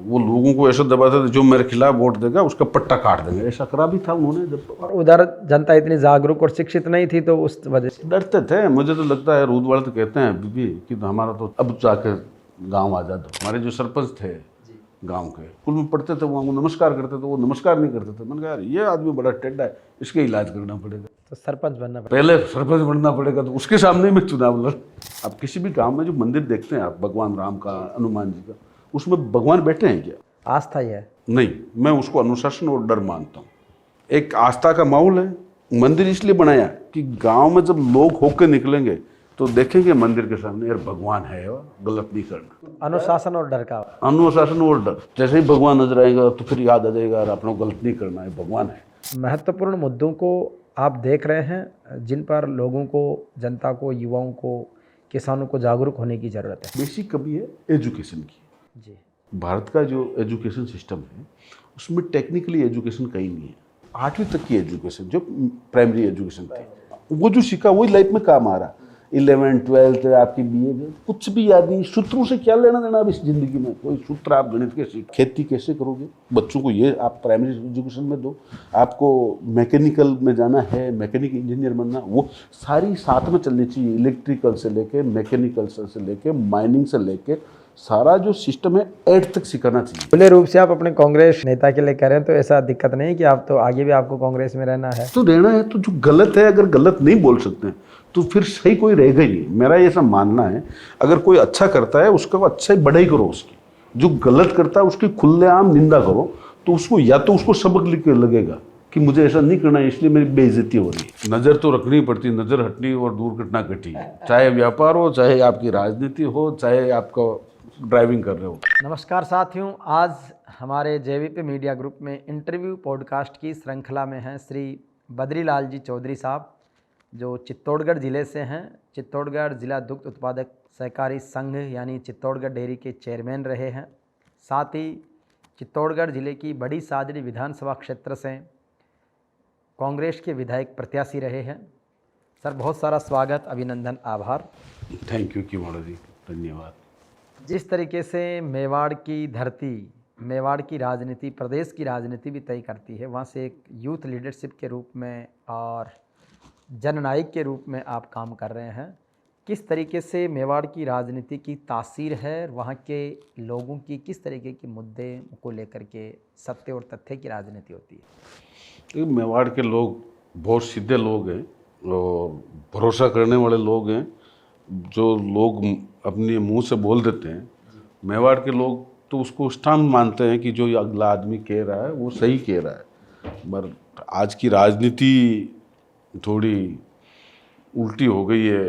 वो लोगों को ऐसा दबाते थे जो मेरे खिलाफ वोट देगा उसका पट्टा काट देंगे, ऐसा करा भी था उन्होंने। जब और उधर जनता इतनी जागरूक और शिक्षित नहीं थी तो उस वजह से डरते थे। मुझे तो लगता है रूद वाले तो कहते हैं अभी भी कि हमारा तो अब जाके गांव आज़ाद हो। हमारे जो सरपंच थे गांव के, स्कूल में पढ़ते थे, वहाँ वो नमस्कार करते थे, वो नमस्कार नहीं करते थे। मैंने कहा यार ये आदमी बड़ा टेढ़ा है, इसके इलाज करना पड़ेगा, तो सरपंच बनना पड़ा। पहले सरपंच बनना पड़ेगा। तो उसके सामने में चुनाव लड़। आप किसी भी गांव में जो मंदिर देखते हैं आप, भगवान राम का, हनुमान जी का, उसमें भगवान बैठे हैं क्या? आस्था ही है। नहीं, मैं उसको अनुशासन और डर मानता हूँ। एक आस्था का माहौल है। मंदिर इसलिए बनाया कि गांव में जब लोग होकर निकलेंगे तो देखेंगे मंदिर के सामने यार भगवान है, गलत नहीं करना। अनुशासन और डर का। अनुशासन और डर, जैसे ही भगवान नजर आएगा तो फिर याद आ जाएगा यार अपना गलत नहीं करना है, भगवान है। महत्वपूर्ण मुद्दों को आप देख रहे हैं जिन पर लोगों को, जनता को, युवाओं को, किसानों को जागरूक होने की ज़रूरत है। बेसिक कभी है एजुकेशन की। जी। भारत का जो एजुकेशन सिस्टम है उसमें टेक्निकली एजुकेशन कहीं नहीं है। 8वीं तक की एजुकेशन जो प्राइमरी एजुकेशन थी, वो जो सीखा वही लाइफ में काम आ रहा। 11th 12th आपकी बीए में कुछ भी याद नहीं। सूत्रों से क्या लेना देना अब इस जिंदगी में? कोई सूत्र आप गणित के सीख, खेती कैसे करोगे बच्चों को, ये आप प्राइमरी एजुकेशन में दो। आपको मैकेनिकल में जाना है, मैकेनिक इंजीनियर बनना, वो सारी साथ में चलनी चाहिए। इलेक्ट्रिकल से लेके, मैकेनिकल से लेके, माइनिंग से लेके, सारा जो सिस्टम है 8th तक सिखाना चाहिए। खुले रूप से आप अपने कांग्रेस नेता के लिए कह रहे हैं तो ऐसा दिक्कत नहीं कि आप तो आगे भी आपको कांग्रेस में रहना है। तो रहना है तो जो गलत है, अगर गलत नहीं बोल सकते तो फिर सही कोई रहेगा ही नहीं। मेरा ऐसा मानना है, अगर कोई अच्छा करता है उसका अच्छा ही बढ़ाई करो उसकी, जो गलत करता है उसकी खुलेआम निंदा करो। तो उसको या तो उसको सबक लिख के लगेगा कि मुझे ऐसा नहीं करना है इसलिए मेरी बेइज्जती हो रही है। नज़र तो रखनी पड़ती, नज़र हटनी और दूर घटना घटी, चाहे व्यापार हो, चाहे आपकी राजनीति हो, चाहे आपका ड्राइविंग कर रहे हो। नमस्कार साथियों, आज हमारे जेवीपी मीडिया ग्रुप में इंटरव्यू पॉडकास्ट की श्रृंखला में हैं श्री बद्रीलाल जी चौधरी साहब, जो चित्तौड़गढ़ ज़िले से हैं। चित्तौड़गढ़ ज़िला दुग्ध उत्पादक सहकारी संघ यानी चित्तौड़गढ़ डेयरी के चेयरमैन रहे हैं। साथ ही चित्तौड़गढ़ ज़िले की बड़ी सादड़ी विधानसभा क्षेत्र से कांग्रेस के विधायक प्रत्याशी रहे हैं। सर बहुत सारा स्वागत, अभिनंदन, आभार। थैंक यू किमोड़ा जी, धन्यवाद। जिस तरीके से मेवाड़ की धरती, मेवाड़ की राजनीति, प्रदेश की राजनीति भी तय करती है, वहाँ से एक यूथ लीडरशिप के रूप में और जननायक के रूप में आप काम कर रहे हैं। किस तरीके से मेवाड़ की राजनीति की तासीर है, वहाँ के लोगों की किस तरीके के मुद्दे को लेकर के सत्य और तथ्य की राजनीति होती है? मेवाड़ के लोग बहुत सीधे लोग हैं और भरोसा करने वाले लोग हैं। जो लोग अपने मुंह से बोल देते हैं, मेवाड़ के लोग तो उसको स्टाम मानते हैं कि जो ये अगला आदमी कह रहा है वो सही कह रहा है। पर आज की राजनीति थोड़ी उल्टी हो गई है।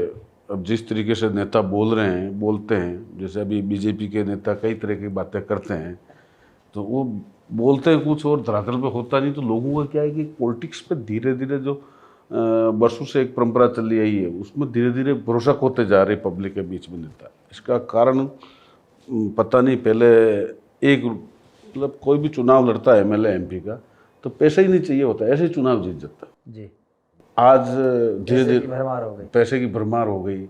अब जिस तरीके से नेता बोल रहे हैं, बोलते हैं, जैसे अभी बीजेपी के नेता कई तरह की बातें करते हैं, तो वो बोलते हैं कुछ और धरातल पे होता नहीं। तो लोगों का क्या है कि पॉलिटिक्स पे धीरे धीरे जो वर्षों से एक परंपरा चली आई है, उसमें धीरे धीरे भरोसा खोते जा रहे पब्लिक के बीच में नेता। इसका कारण पता नहीं। पहले एक मतलब कोई भी चुनाव लड़ता है एमएलए एमपी का, तो पैसा ही नहीं चाहिए होता, ऐसे ही चुनाव जीत जाता जी। आज धीरे धीरे भरमार हो गई, पैसे की भरमार हो गई।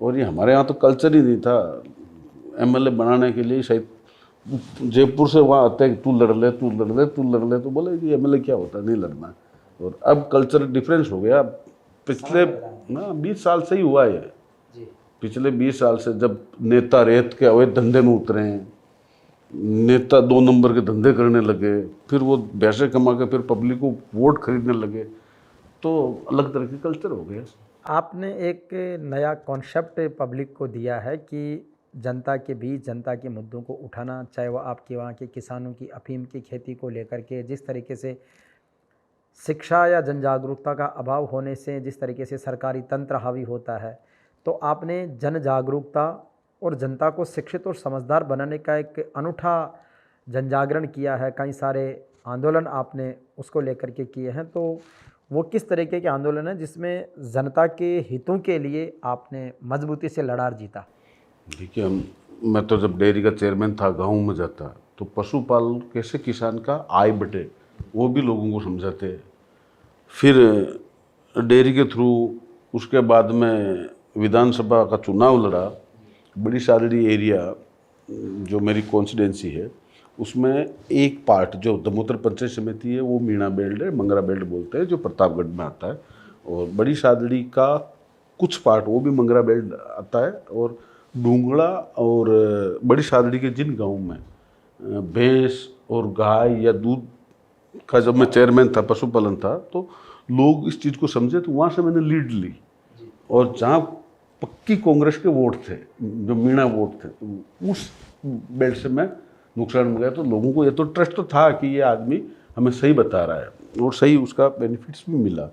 और ये हमारे यहाँ तो कल्चर ही नहीं था। एमएलए बनाने के लिए शायद जयपुर से वहाँ आते हैं, तू लड़ ले, तू लड़ ले, तू लड़ ले, तो बोले कि एमएलए क्या होता है, नहीं लड़ना। और अब कल्चर डिफरेंस हो गया। पिछले 20 साल से ही हुआ है। पिछले 20 साल से जब नेता रेत के अवैध धंधे में उतरे हैं, नेता 2 नंबर के धंधे करने लगे, फिर वो पैसे कमा के फिर पब्लिक को वोट खरीदने लगे, तो अलग तरह के कल्चर हो गया। आपने एक नया कॉन्सेप्ट पब्लिक को दिया है कि जनता के बीच, जनता के मुद्दों को उठाना, चाहे वो आपके वहाँ के किसानों की अफीम की खेती को लेकर के, जिस तरीके से शिक्षा या जन जागरूकता का अभाव होने से जिस तरीके से सरकारी तंत्र हावी होता है, तो आपने जन जागरूकता और जनता को शिक्षित और समझदार बनाने का एक अनूठा जन जागरण किया है। कई सारे आंदोलन आपने उसको लेकर के किए हैं, तो वो किस तरीके के आंदोलन है जिसमें जनता के हितों के लिए आपने मजबूती से लड़ार जीता? देखिए, मैं तो जब डेयरी का चेयरमैन था, गाँव में जाता तो पशुपालन कैसे किसान का आय बढ़े वो भी लोगों को समझाते। फिर डेयरी के थ्रू उसके बाद में विधानसभा का चुनाव लड़ा। बड़ी सादड़ी एरिया जो मेरी कॉन्स्टिट्यूंसी है, उसमें एक पार्ट जो दमोतर पंचायत समिति है वो मीणा बेल्ट है, मंगरा बेल्ट बोलते हैं, जो प्रतापगढ़ में आता है, और बड़ी सादड़ी का कुछ पार्ट वो भी मंगरा बेल्ट आता है। और डूंगड़ा और बड़ी सादड़ी के जिन गाँव में भैंस और गाय या दूध का, जब मैं चेयरमैन था, पशुपालन था, तो लोग इस चीज़ को समझे, तो वहाँ से मैंने लीड ली। और जहाँ पक्की कांग्रेस के वोट थे, जो मीणा वोट थे, तो उस बेल्ट से मैं नुकसान में गया। तो लोगों को ये तो ट्रस्ट तो था कि ये आदमी हमें सही बता रहा है, और सही उसका बेनिफिट्स भी मिला।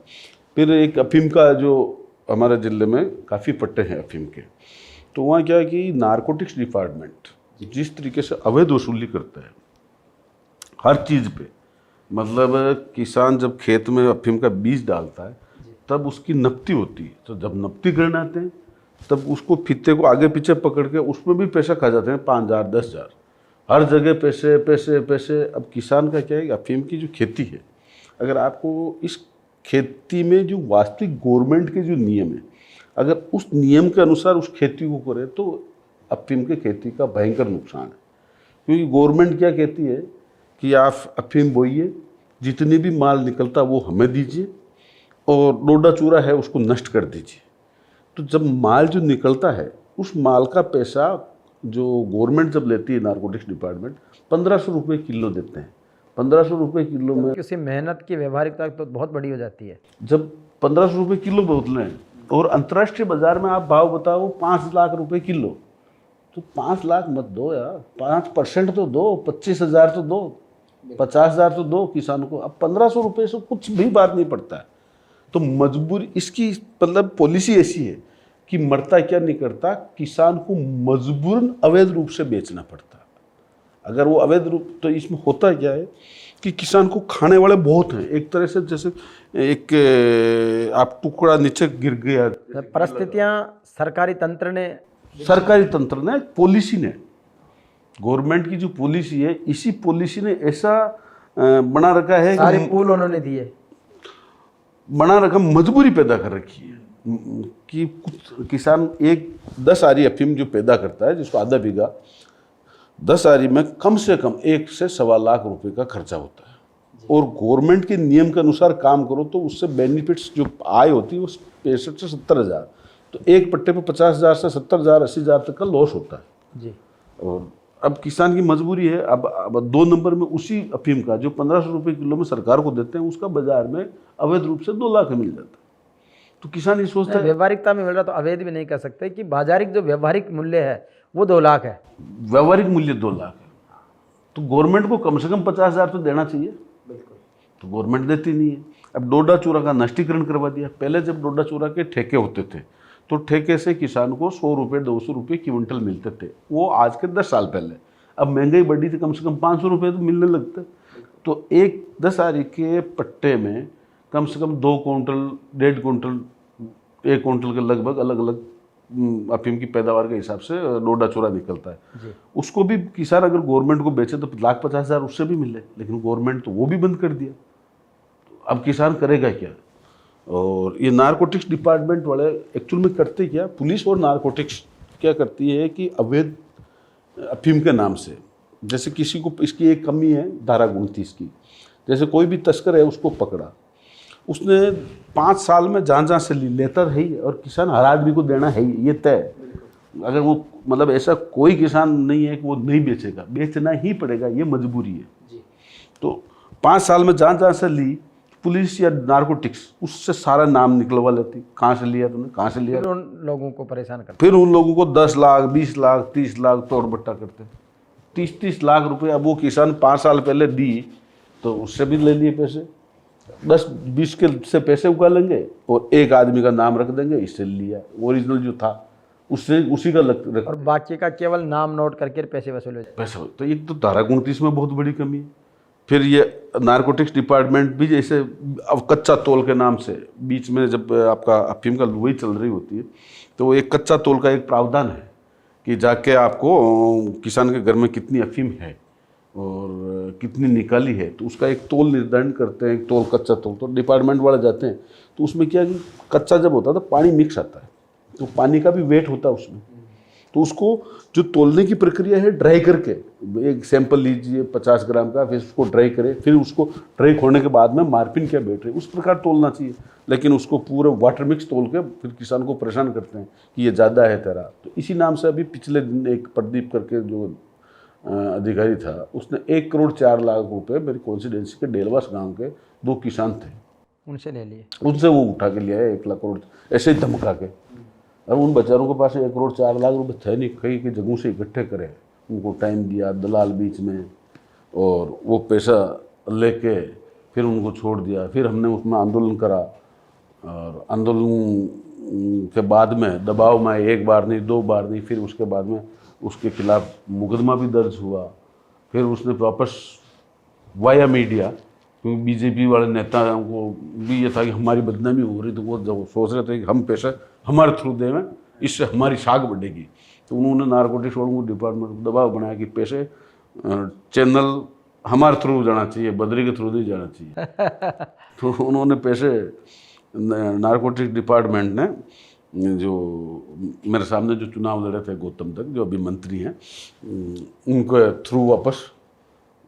फिर एक अफीम का, जो हमारे ज़िले में काफ़ी पट्टे हैं अफीम के, तो वहाँ क्या है कि नारकोटिक्स डिपार्टमेंट जिस तरीके से अवैध वसूली करता है हर चीज़ पे, मतलब किसान जब खेत में अफीम का बीज डालता है तब उसकी नपती होती है, तो जब नपती करने आते हैं तब उसको फीते को आगे पीछे पकड़ के उसमें भी पैसा खा जाते हैं, 5,000 10,000, हर जगह पैसे पैसे पैसे। अब किसान का क्या है, अफीम की जो खेती है, अगर आपको इस खेती में जो वास्तविक गवर्नमेंट के जो नियम है, अगर उस नियम के अनुसार उस खेती को करे तो अफीम के खेती का भयंकर नुकसान है। क्योंकि गवर्नमेंट क्या कहती है कि आप अफीम बोइए, जितनी भी माल निकलता वो हमें दीजिए, और डोडा चूरा है उसको नष्ट कर दीजिए। तो जब माल जो निकलता है उस माल का पैसा जो गवर्नमेंट जब लेती है, नारकोटिक्स डिपार्टमेंट 1,500 रुपये किलो देते हैं। 1,500 रुपये किलो में उसकी मेहनत की व्यवहारिकता तो बहुत बड़ी हो जाती है। जब 1,500 रुपये किलो बोतलें हैं और अंतर्राष्ट्रीय बाजार में आप भाव बताओ 5 लाख रुपए किलो, तो 5 लाख मत दो यार, 5% तो दो, 25,000 तो दो, 50,000 तो दो किसान को। अब 1,500 रुपये से कुछ भी बात नहीं पड़ता है। तो मजबूरी इसकी, मतलब पॉलिसी ऐसी है कि मरता क्या नहीं करता, किसान को मजबूरन अवैध रूप से बेचना पड़ता है। अगर वो अवैध रूप, तो इसमें होता क्या है कि किसान को खाने वाले बहुत हैं। एक तरह से जैसे एक आप टुकड़ा नीचे गिर गया, परिस्थितियाँ सरकारी तंत्र ने, पॉलिसी ने, गवर्नमेंट की जो पॉलिसी है, इसी पॉलिसी ने ऐसा बना रखा है, सारे पुल उन्होंने दिए, बना रखा, मजबूरी पैदा कर रखी है कि कुछ किसान 10 आरी अफीम जो पैदा करता है, जिसको आधा बीघा, 10 आरी में कम से कम 1 से 1.25 लाख रुपए का खर्चा होता है। और गवर्नमेंट के नियम के अनुसार काम करो तो उससे बेनिफिट्स जो आय होती है वो 65 से 70,000, तो एक पट्टे पे 50,000 से 70,000 80,000 तक का लॉस होता है जी। और अब किसान की मजबूरी है, अब 2 नंबर में उसी अफीम का जो 1,500 रुपये किलो में सरकार को देते हैं, उसका बाजार में अवैध रूप से 2 लाख मिल जाता है। तो किसान ये सोचता है व्यवहारिकता में मिल रहा, तो अवैध भी नहीं कर सकते कि बाजारिक जो व्यवहारिक मूल्य है वो 2 लाख है, व्यावहारिक मूल्य 2 लाख है। तो गवर्नमेंट को कम से कम 50,000 तो देना चाहिए, बिल्कुल, तो गवर्नमेंट देती नहीं है। अब डोडा चूरा का नष्टीकरण करवा दिया। पहले जब डोडा चूरा के ठेके होते थे तो ठेके से किसान को 100 रुपये 200 रुपये क्विंटल मिलते थे, वो आज के 10 साल पहले। अब महंगाई बढ़ी थी, कम से कम 500 रुपये तो मिलने लगते। तो एक 10 आरी के पट्टे में कम से कम 2 क्विंटल 1.5 क्विंटल 1 क्विंटल के लगभग अलग अलग अफीम की पैदावार के हिसाब से डोडा चूरा निकलता है। उसको भी किसान अगर गवर्नमेंट को बेचे तो 1,50,000 उससे भी मिले, लेकिन गवर्नमेंट तो वो भी बंद कर दिया। तो अब किसान करेगा क्या? और ये नारकोटिक्स डिपार्टमेंट वाले एक्चुअल में करते क्या, पुलिस और नारकोटिक्स क्या करती है कि अवैध अफीम के नाम से, जैसे किसी को इसकी एक कमी है धारा 29 की, जैसे कोई भी तस्कर है उसको पकड़ा, उसने 5 साल में जहाँ से लेता है ही, और किसान हर आदमी को देना है ही, ये तय। अगर वो मतलब ऐसा कोई किसान नहीं है कि वो नहीं बेचेगा, बेचना ही पड़ेगा, ये मजबूरी है। तो 5 साल में जहाँ से ली पुलिस या नारकोटिक्स, उससे सारा नाम निकलवा लेती, कहाँ से लिया तुमने, कहाँ से लिया। फिर उन लोगों को परेशान करते, फिर उन लोगों को 10 लाख 20 लाख 30 लाख तोड़ बट्टा करते, 30-30 लाख रुपए। अब वो किसान 5 साल पहले दी तो उससे भी ले लिए पैसे, 10-20 के से पैसे उगा लेंगे और एक आदमी का नाम रख देंगे, इससे लिया, ओरिजिनल जो था उससे उसी का रख, और बाकी का केवल नाम नोट करके पैसे वसूल हो जाते। पैसे। तो एक तो धारा 29 में बहुत बड़ी कमी है। फिर ये नारकोटिक्स डिपार्टमेंट भी जैसे अब कच्चा तौल के नाम से, बीच में जब आपका अफीम का लुई चल रही होती है तो एक कच्चा तौल का एक प्रावधान है कि जाके आपको किसान के घर में कितनी अफीम है और कितनी निकाली है, तो उसका एक तौल निर्धारण करते हैं, एक तौल कच्चा तौल। तो डिपार्टमेंट वाले जाते हैं तो उसमें क्या कि कच्चा जब होता है तो पानी मिक्स आता है, तो पानी का भी वेट होता है उसमें। तो उसको जो तोलने की प्रक्रिया है, ड्राई करके एक सैंपल लीजिए 50 ग्राम का, फिर उसको ड्राई करें, फिर उसको ड्राई होने के बाद में मार्पिन क्या बैठ रही है उस प्रकार तोलना चाहिए। लेकिन उसको पूरा वाटर मिक्स तोल के फिर किसान को परेशान करते हैं कि ये ज़्यादा है तेरा। तो इसी नाम से अभी पिछले दिन एक प्रदीप करके जो अधिकारी था, उसने 1,04,00,000 रुपये मेरी कॉन्स्टिट्यूंसी के डेलवास गांव के 2 किसान थे, उनसे ले लिए, उनसे वो उठा के लिया है 1,00,000 करोड़, ऐसे ही धमका के। अब उन बेचारों के पास 1,04,00,000 रुपये थे नहीं, कई कई जगहों से इकट्ठे करे, उनको टाइम दिया, दलाल बीच में, और वो पैसा लेके फिर उनको छोड़ दिया। फिर हमने उसमें आंदोलन करा, और आंदोलन के बाद में दबाव में 1 बार नहीं 2 बार नहीं, फिर उसके बाद में उसके खिलाफ मुकदमा भी दर्ज हुआ। फिर उसने वापस वाया मीडिया, क्योंकि बीजेपी वाले नेताओं को भी ये था कि हमारी बदनामी हो रही, तो वो जब सोच रहे थे कि हम पैसा हमारे थ्रू दें, इससे हमारी साख बढ़ेगी, तो उन्होंने नारकोटिक्स डिपार्टमेंट को दबाव बनाया कि पैसे चैनल हमारे थ्रू जाना चाहिए, बद्री के थ्रू नहीं जाना चाहिए। तो उन्होंने पैसे नारकोटिक्स डिपार्टमेंट ने, जो मेरे सामने जो चुनाव लड़े थे गौतम तक, जो अभी मंत्री हैं, उनके थ्रू वापस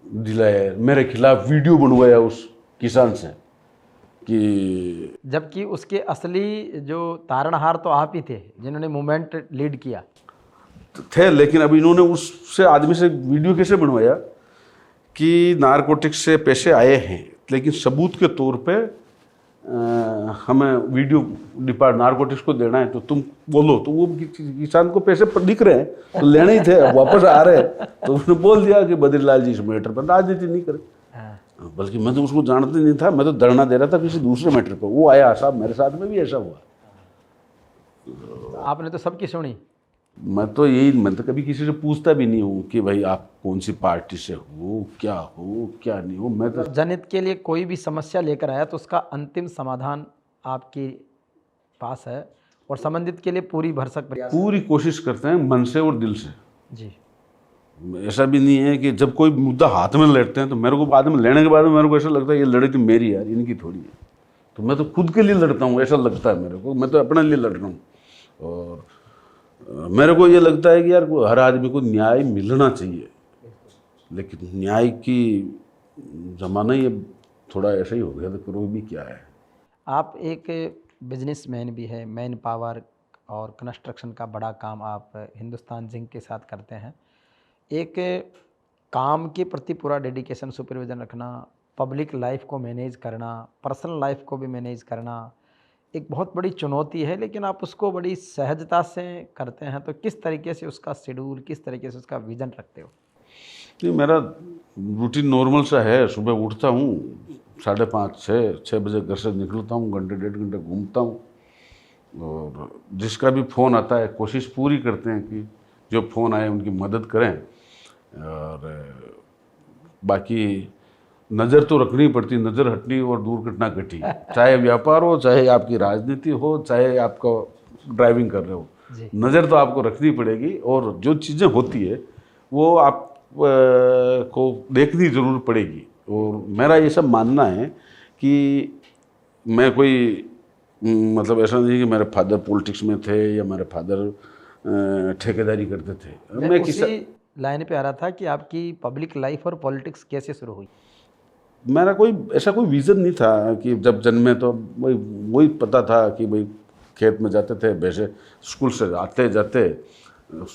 दिलाया। मेरे खिलाफ वीडियो बनवाया उस किसान से कि, जबकि उसके असली जो तारणहार तो आप ही थे जिन्होंने मूवमेंट लीड किया थे। लेकिन अब इन्होंने उससे आदमी से वीडियो कैसे बनवाया कि नारकोटिक्स से पैसे आए हैं, लेकिन सबूत के तौर पे हमें वीडियो नारकोटिक्स को देना है, तो तुम बोलो। तो वो किसान को पैसे दिख रहे हैं, तो लेने ही थे, वापस आ रहे हैं। तो उसने बोल दिया कि बद्रीलाल जी इस मैटर पर राजनीति नहीं करे। बल्कि मैं तो उसको जानता नहीं था, मैं तो धरना दे रहा था किसी दूसरे मैटर पर। वो आया साहब, मेरे साथ में भी ऐसा हुआ। आपने तो सबकी सुनी। मैं तो कभी किसी से पूछता भी नहीं हूँ कि भाई आप कौन सी पार्टी से हो क्या नहीं हो। मैं तो जनहित के लिए कोई भी समस्या लेकर आया तो उसका अंतिम समाधान आपके पास है, और संबंधित के लिए पूरी भरसक प्रयास, पूरी कोशिश करते हैं मन से और दिल से जी। ऐसा भी नहीं है कि जब कोई मुद्दा हाथ में लड़ते हैं तो मेरे को बाद में लेने के बाद में मेरे को ऐसा लगता है ये लड़ाई तो मेरी यार, इनकी थोड़ी है। तो मैं तो खुद के लिए लड़ता हूँ, ऐसा लगता है मेरे को। मैं तो अपने लिए लड़ रहा हूँ, और मेरे को ये लगता है कि यार हर आदमी को न्याय मिलना चाहिए। लेकिन न्याय की ज़माना ही अब थोड़ा ऐसा ही हो गया, तो करो भी क्या है। आप एक बिजनेसमैन भी है, मैन पावर और कंस्ट्रक्शन का बड़ा काम आप हिंदुस्तान जिंक के साथ करते हैं। एक काम के प्रति पूरा डेडिकेशन, सुपरविज़न रखना, पब्लिक लाइफ को मैनेज करना, पर्सनल लाइफ को भी मैनेज करना एक बहुत बड़ी चुनौती है, लेकिन आप उसको बड़ी सहजता से करते हैं। तो किस तरीके से उसका शेड्यूल, किस तरीके से उसका विज़न रखते हो? नहीं, मेरा रूटीन नॉर्मल सा है। सुबह उठता हूँ 5:30 6 बजे घर से निकलता हूँ, घंटे 1.5 घंटे घूमता हूँ, और जिसका भी फ़ोन आता है कोशिश पूरी करते हैं कि जो फ़ोन आए उनकी मदद करें। और बाकी नज़र तो रखनी पड़ती, नज़र हटनी और दूर घटना घटी। चाहे व्यापार हो, चाहे आपकी राजनीति हो, चाहे आपका ड्राइविंग कर रहे हो, नज़र तो आपको रखनी पड़ेगी। और जो चीज़ें होती है वो आप को देखनी ज़रूर पड़ेगी। और मेरा ये सब मानना है कि मैं कोई मतलब ऐसा नहीं कि मेरे फादर पॉलिटिक्स में थे या मेरे फादर ठेकेदारी करते थे। मैं किसी लाइन पे आ रहा था कि आपकी पब्लिक लाइफ और पॉलिटिक्स कैसे शुरू हुई? मेरा कोई ऐसा कोई विज़न नहीं था कि जब जन्मे तो वही पता था कि भाई खेत में जाते थे, वैसे स्कूल से आते जाते,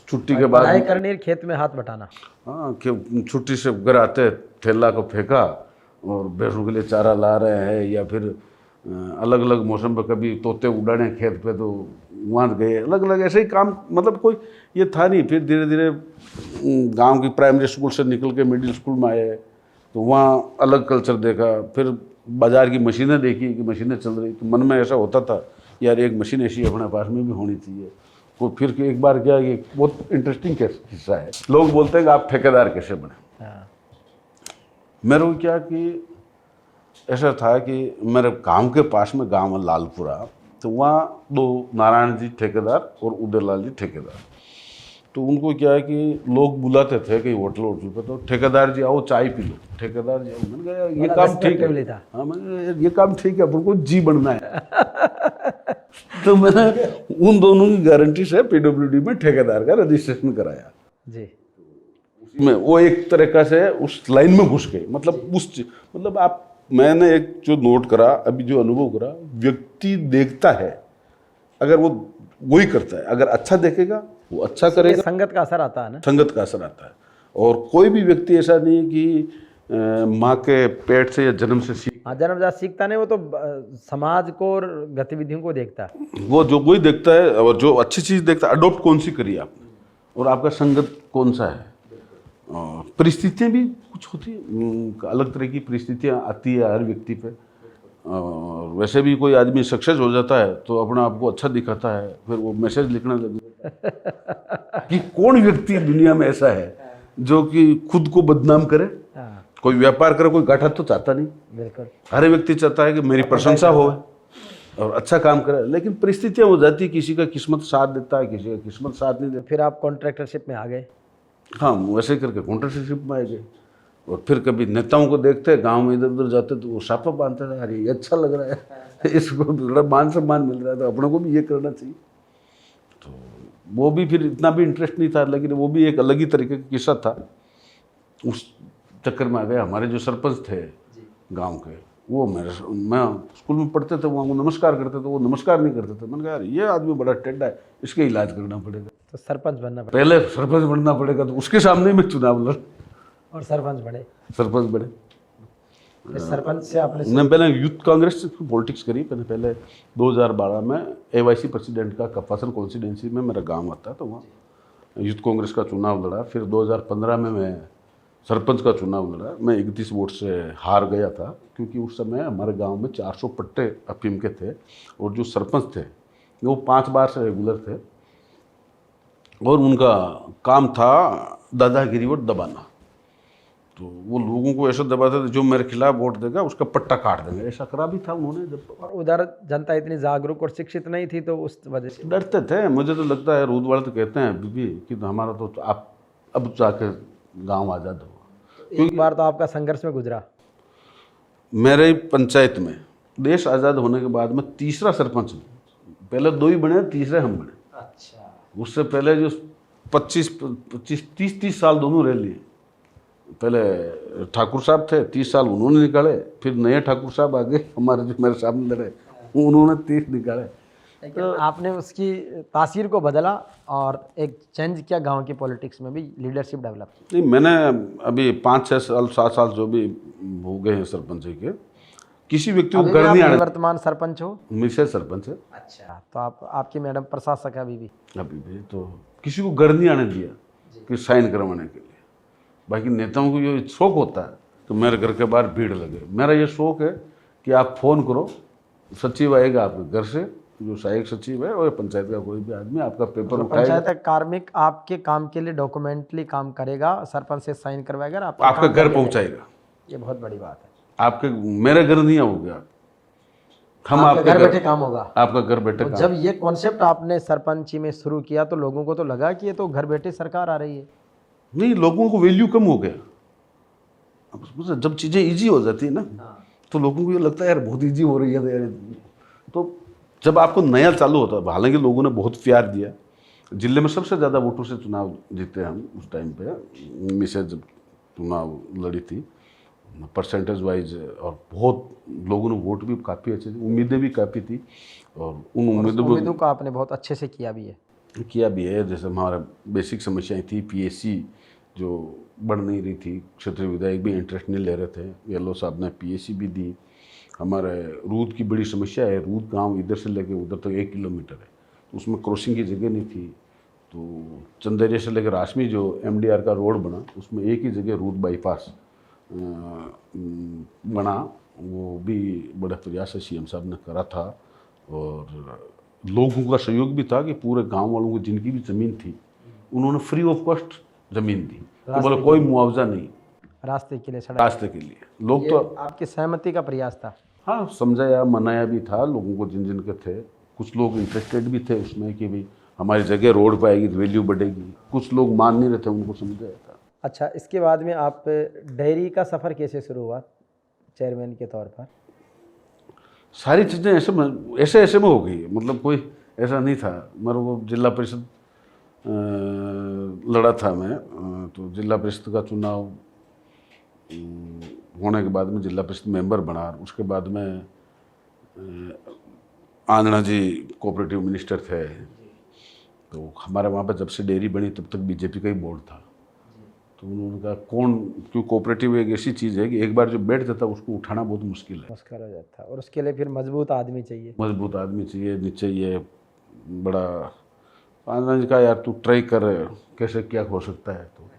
छुट्टी के बाद पढ़ाई करनी, खेत में हाथ बटाना। हाँ, छुट्टी से घर आते थैला को फेंका और भैंसों के लिए चारा ला रहे हैं, या फिर अलग अलग मौसम पर कभी तोते उड़ाने खेत पे तो वहाँ गए, अलग अलग ऐसे ही काम। मतलब कोई ये था नहीं। फिर धीरे धीरे गांव की प्राइमरी स्कूल से निकल के मिडिल स्कूल में आए, तो वहाँ अलग कल्चर देखा। फिर बाज़ार की मशीनें देखी कि मशीनें चल रही, तो मन में ऐसा होता था यार एक मशीन ऐसी अपने पास में भी होनी चाहिए। तो फिर एक बार क्या, ये बहुत इंटरेस्टिंग किस्सा है। लोग बोलते हैं कि आप ठेकेदार कैसे बने। मेरे को क्या कि ऐसा था कि मेरे गांव के पास में गांव है लालपुरा, तो वहाँ 2 नारायण जी ठेकेदार और उदयलाल जी ठेकेदार। तो उनको क्या है कि लोग बुलाते थे कहीं होटल पे, तो ठेकेदार जी आओ चाय पी लो, ठेकेदार जी आओ। मैंने कहा ये काम ठीक है। हाँ, मैंने ये काम ठीक है, अपन को जी बनना है। तो मैंने उन दोनों की गारंटी से पीडब्ल्यूडी में ठेकेदार का रजिस्ट्रेशन कराया जी। में। वो एक तरीका से उस लाइन में घुस गए, मतलब मतलब आप, मैंने एक जो नोट करा, अभी जो अनुभव करा, व्यक्ति देखता है, अगर वो वही करता है, अगर अच्छा देखेगा वो अच्छा करेगा, संगत का असर आता है ना, संगत का असर आता है। और कोई भी व्यक्ति ऐसा नहीं है कि माँ के पेट से या जन्म से सीख, हाँ, जन्मजात सीखता नहीं, वो तो समाज को और गतिविधियों को देखता है। वो जो कोई देखता है और जो अच्छी चीज़ देखता है, अडोप्ट कौन सी करी आपने और आपका संगत कौन सा है। परिस्थितियाँ भी कुछ होती है, अलग तरह की परिस्थितियाँ आती है हर व्यक्ति पे। और वैसे भी कोई आदमी सक्सेस हो जाता है तो अपने आप को अच्छा दिखाता है, फिर वो मैसेज लिखने लगता है कि कौन व्यक्ति दुनिया में ऐसा है जो कि खुद को बदनाम करे। हाँ, कोई व्यापार करे, कोई घाटा तो चाहता नहीं, बिल्कुल। हर व्यक्ति चाहता है कि मेरी प्रशंसा हो और अच्छा काम करे। लेकिन परिस्थितियाँ हो जाती, किसी का किस्मत साथ देता है, किसी का किस्मत साथ नहीं देता। फिर आप कॉन्ट्रैक्टरशिप में आ गए। हाँ, वैसे करके कॉन्ट्रैक्टरशिप में आ गए। और फिर कभी नेताओं को देखते, गांव में इधर उधर जाते तो वो साफा बांधते थे, अरे ये अच्छा लग रहा है, इसको बड़ा मान सम्मान मिल रहा है, तो अपने को भी ये करना चाहिए। तो वो भी फिर इतना भी इंटरेस्ट नहीं था, लेकिन वो भी एक अलग ही तरीके का किस्सा था। उस चक्कर में आ गया। हमारे जो सरपंच थे गांव के, वो मैं स्कूल में पढ़ते थे, वहाँ वो नमस्कार करते थे, वो नमस्कार नहीं करते थे। मैंने कहा यार ये आदमी बड़ा टेढ़ा है, इसके इलाज करना पड़ेगा, तो सरपंच बनना पड़ा पहले सरपंच बनना पड़ेगा। तो उसके सामने मैं चुनाव लड़, और सरपंच बने। सरपंच बने। इस सरपंच से आपने मैं पहले यूथ कांग्रेस से पॉलिटिक्स करी। पहले 2012 में AYC प्रेसिडेंट का कपासन कॉन्स्टिट्यूंसी में मेरा गांव आता है, तो वहाँ यूथ कांग्रेस का चुनाव लड़ा। फिर 2015 में मैं सरपंच का चुनाव लड़ा। मैं 31 वोट से हार गया था, क्योंकि उस समय हमारे गांव में 400 पट्टे अफीम के थे, और जो सरपंच थे वो 5 बार से रेगुलर थे, और उनका काम था दादागिरी वोट दबाना। तो वो लोगों को ऐसा दबाते थे, जो मेरे खिलाफ वोट देगा उसका पट्टा काट देंगे, ऐसा करा भी था उन्होंने। जब और उधर जनता इतनी जागरूक और शिक्षित नहीं थी, तो उस वजह से डरते थे। मुझे तो लगता है, रूद वाले तो कहते हैं अभी भी कि तो हमारा तो आप अब जाके गांव आज़ाद हो। एक बार तो आपका संघर्ष में गुजरा। मेरे पंचायत में देश आज़ाद होने के बाद में तीसरा सरपंच हूँ। पहले 2 ही बने, तीसरे हम बने। अच्छा। उससे पहले जो 25-30 साल दोनों रह लिए। पहले ठाकुर साहब थे, 30 साल उन्होंने निकाले, फिर नए ठाकुर साहब आ गए हमारे, जो मेरे सामने लड़े, उन्होंने 30 निकाले। तो आपने उसकी तासीर को बदला और एक चेंज किया गांव की पॉलिटिक्स में भी, लीडरशिप डेवलप की। नहीं, मैंने अभी 5-6 साल 7 साल जो भी हो गए हैं सरपंच के, किसी व्यक्ति को अभी घर भी नहीं आप आने। वर्तमान सरपंच हो? मिसेज सरपंच है अच्छा, तो आपकी मैडम प्रशासक है अभी भी? अभी भी। तो किसी को घर नहीं आने दिया कि साइन करवाने के लिए। बाकी नेताओं को ये शौक होता है तो मेरे घर के बाहर भीड़ लगे। मेरा ये शौक है कि आप फ़ोन करो, सचिव आएगा आपके घर से, जो सहायक सचिव है और पंचायत का कोई भी आदमी आपका पेपर उठाएगा, पंचायत कार्मिक आपके काम के लिए डॉक्यूमेंटली काम करेगा, सरपंच से साइन करवाएगा, आपका घर पहुंचाएगा। ये बहुत बड़ी बात है। आपके मेरे घर नहीं आओगे आप, हम आपके घर बैठे काम होगा। आपका घर बैठे काम। जब ये कॉन्सेप्ट आपने सरपंची में शुरू किया तो लोगों को तो लगा कि ये तो घर बैठे सरकार आ रही है। नहीं, लोगों को वैल्यू कम हो गया। अब जब चीज़ें इजी हो जाती है ना, तो लोगों को ये लगता है यार बहुत इजी हो रही है यार। तो जब आपको नया चालू होता है, हालांकि लोगों ने बहुत प्यार दिया, जिले में सबसे ज़्यादा वोटों से चुनाव जीते हम उस टाइम पे। मिसेज जब चुनाव लड़ी थी परसेंटेज वाइज, और बहुत लोगों ने वोट भी काफ़ी अच्छे थे, उम्मीदें भी काफ़ी थी, और उन उम्मीदों का आपने बहुत अच्छे से किया भी है। जैसे हमारा बेसिक समस्याएं थी, PSC जो बढ़ नहीं रही थी, क्षेत्रीय विधायक भी इंटरेस्ट नहीं ले रहे थे, येलो साहब ने PSC भी दी। हमारे रूद की बड़ी समस्या है, रूद गांव इधर से लेके उधर तक 1 किलोमीटर है, तो उसमें क्रॉसिंग की जगह नहीं थी। तो चंदेरिया से लेकर राशमी जो MDR का रोड बना, उसमें एक ही जगह रूद बाईपास बना। वो भी बड़ा प्रयास है CM साहब ने करा था, और लोगों का सहयोग भी था कि पूरे गांव वालों को जिनकी भी ज़मीन थी उन्होंने फ्री ऑफ कॉस्ट ज़मीन दी, तो बोले कोई मुआवजा नहीं, रास्ते के लिए, सड़क रास्ते के लिए। लोग तो आपकी सहमति का प्रयास था। हाँ, समझाया मनाया भी था लोगों को, जिन जिन के थे। कुछ लोग इंटरेस्टेड भी थे उसमें कि भाई हमारी जगह रोड पर आएगी तो वैल्यू बढ़ेगी। कुछ लोग मान नहीं रहे थे, उनको समझाया था। अच्छा, इसके बाद में आप डेयरी का सफ़र कैसे शुरू हुआ चेयरमैन के तौर पर? सारी चीज़ें ऐसे में हो गई, मतलब कोई ऐसा नहीं था। मगर वो जिला परिषद लड़ा था मैं, तो जिला परिषद का चुनाव होने के बाद में जिला परिषद मेंबर बना। उसके बाद में आंजना जी कोऑपरेटिव मिनिस्टर थे, तो हमारे वहाँ पर जब से डेयरी बनी तब तक बीजेपी का ही बोर्ड था। तो उन्होंने कहा क्यों कोऑपरेटिव एक ऐसी चीज़ है कि एक बार जो बैठ जाता है उसको उठाना बहुत मुश्किल है, मुश्किल हो जाता है, और उसके लिए फिर मजबूत आदमी चाहिए। मजबूत आदमी चाहिए, नीचे ये बड़ा। आनंद जी का यार तू ट्राई कर, कैसे क्या हो सकता है, तो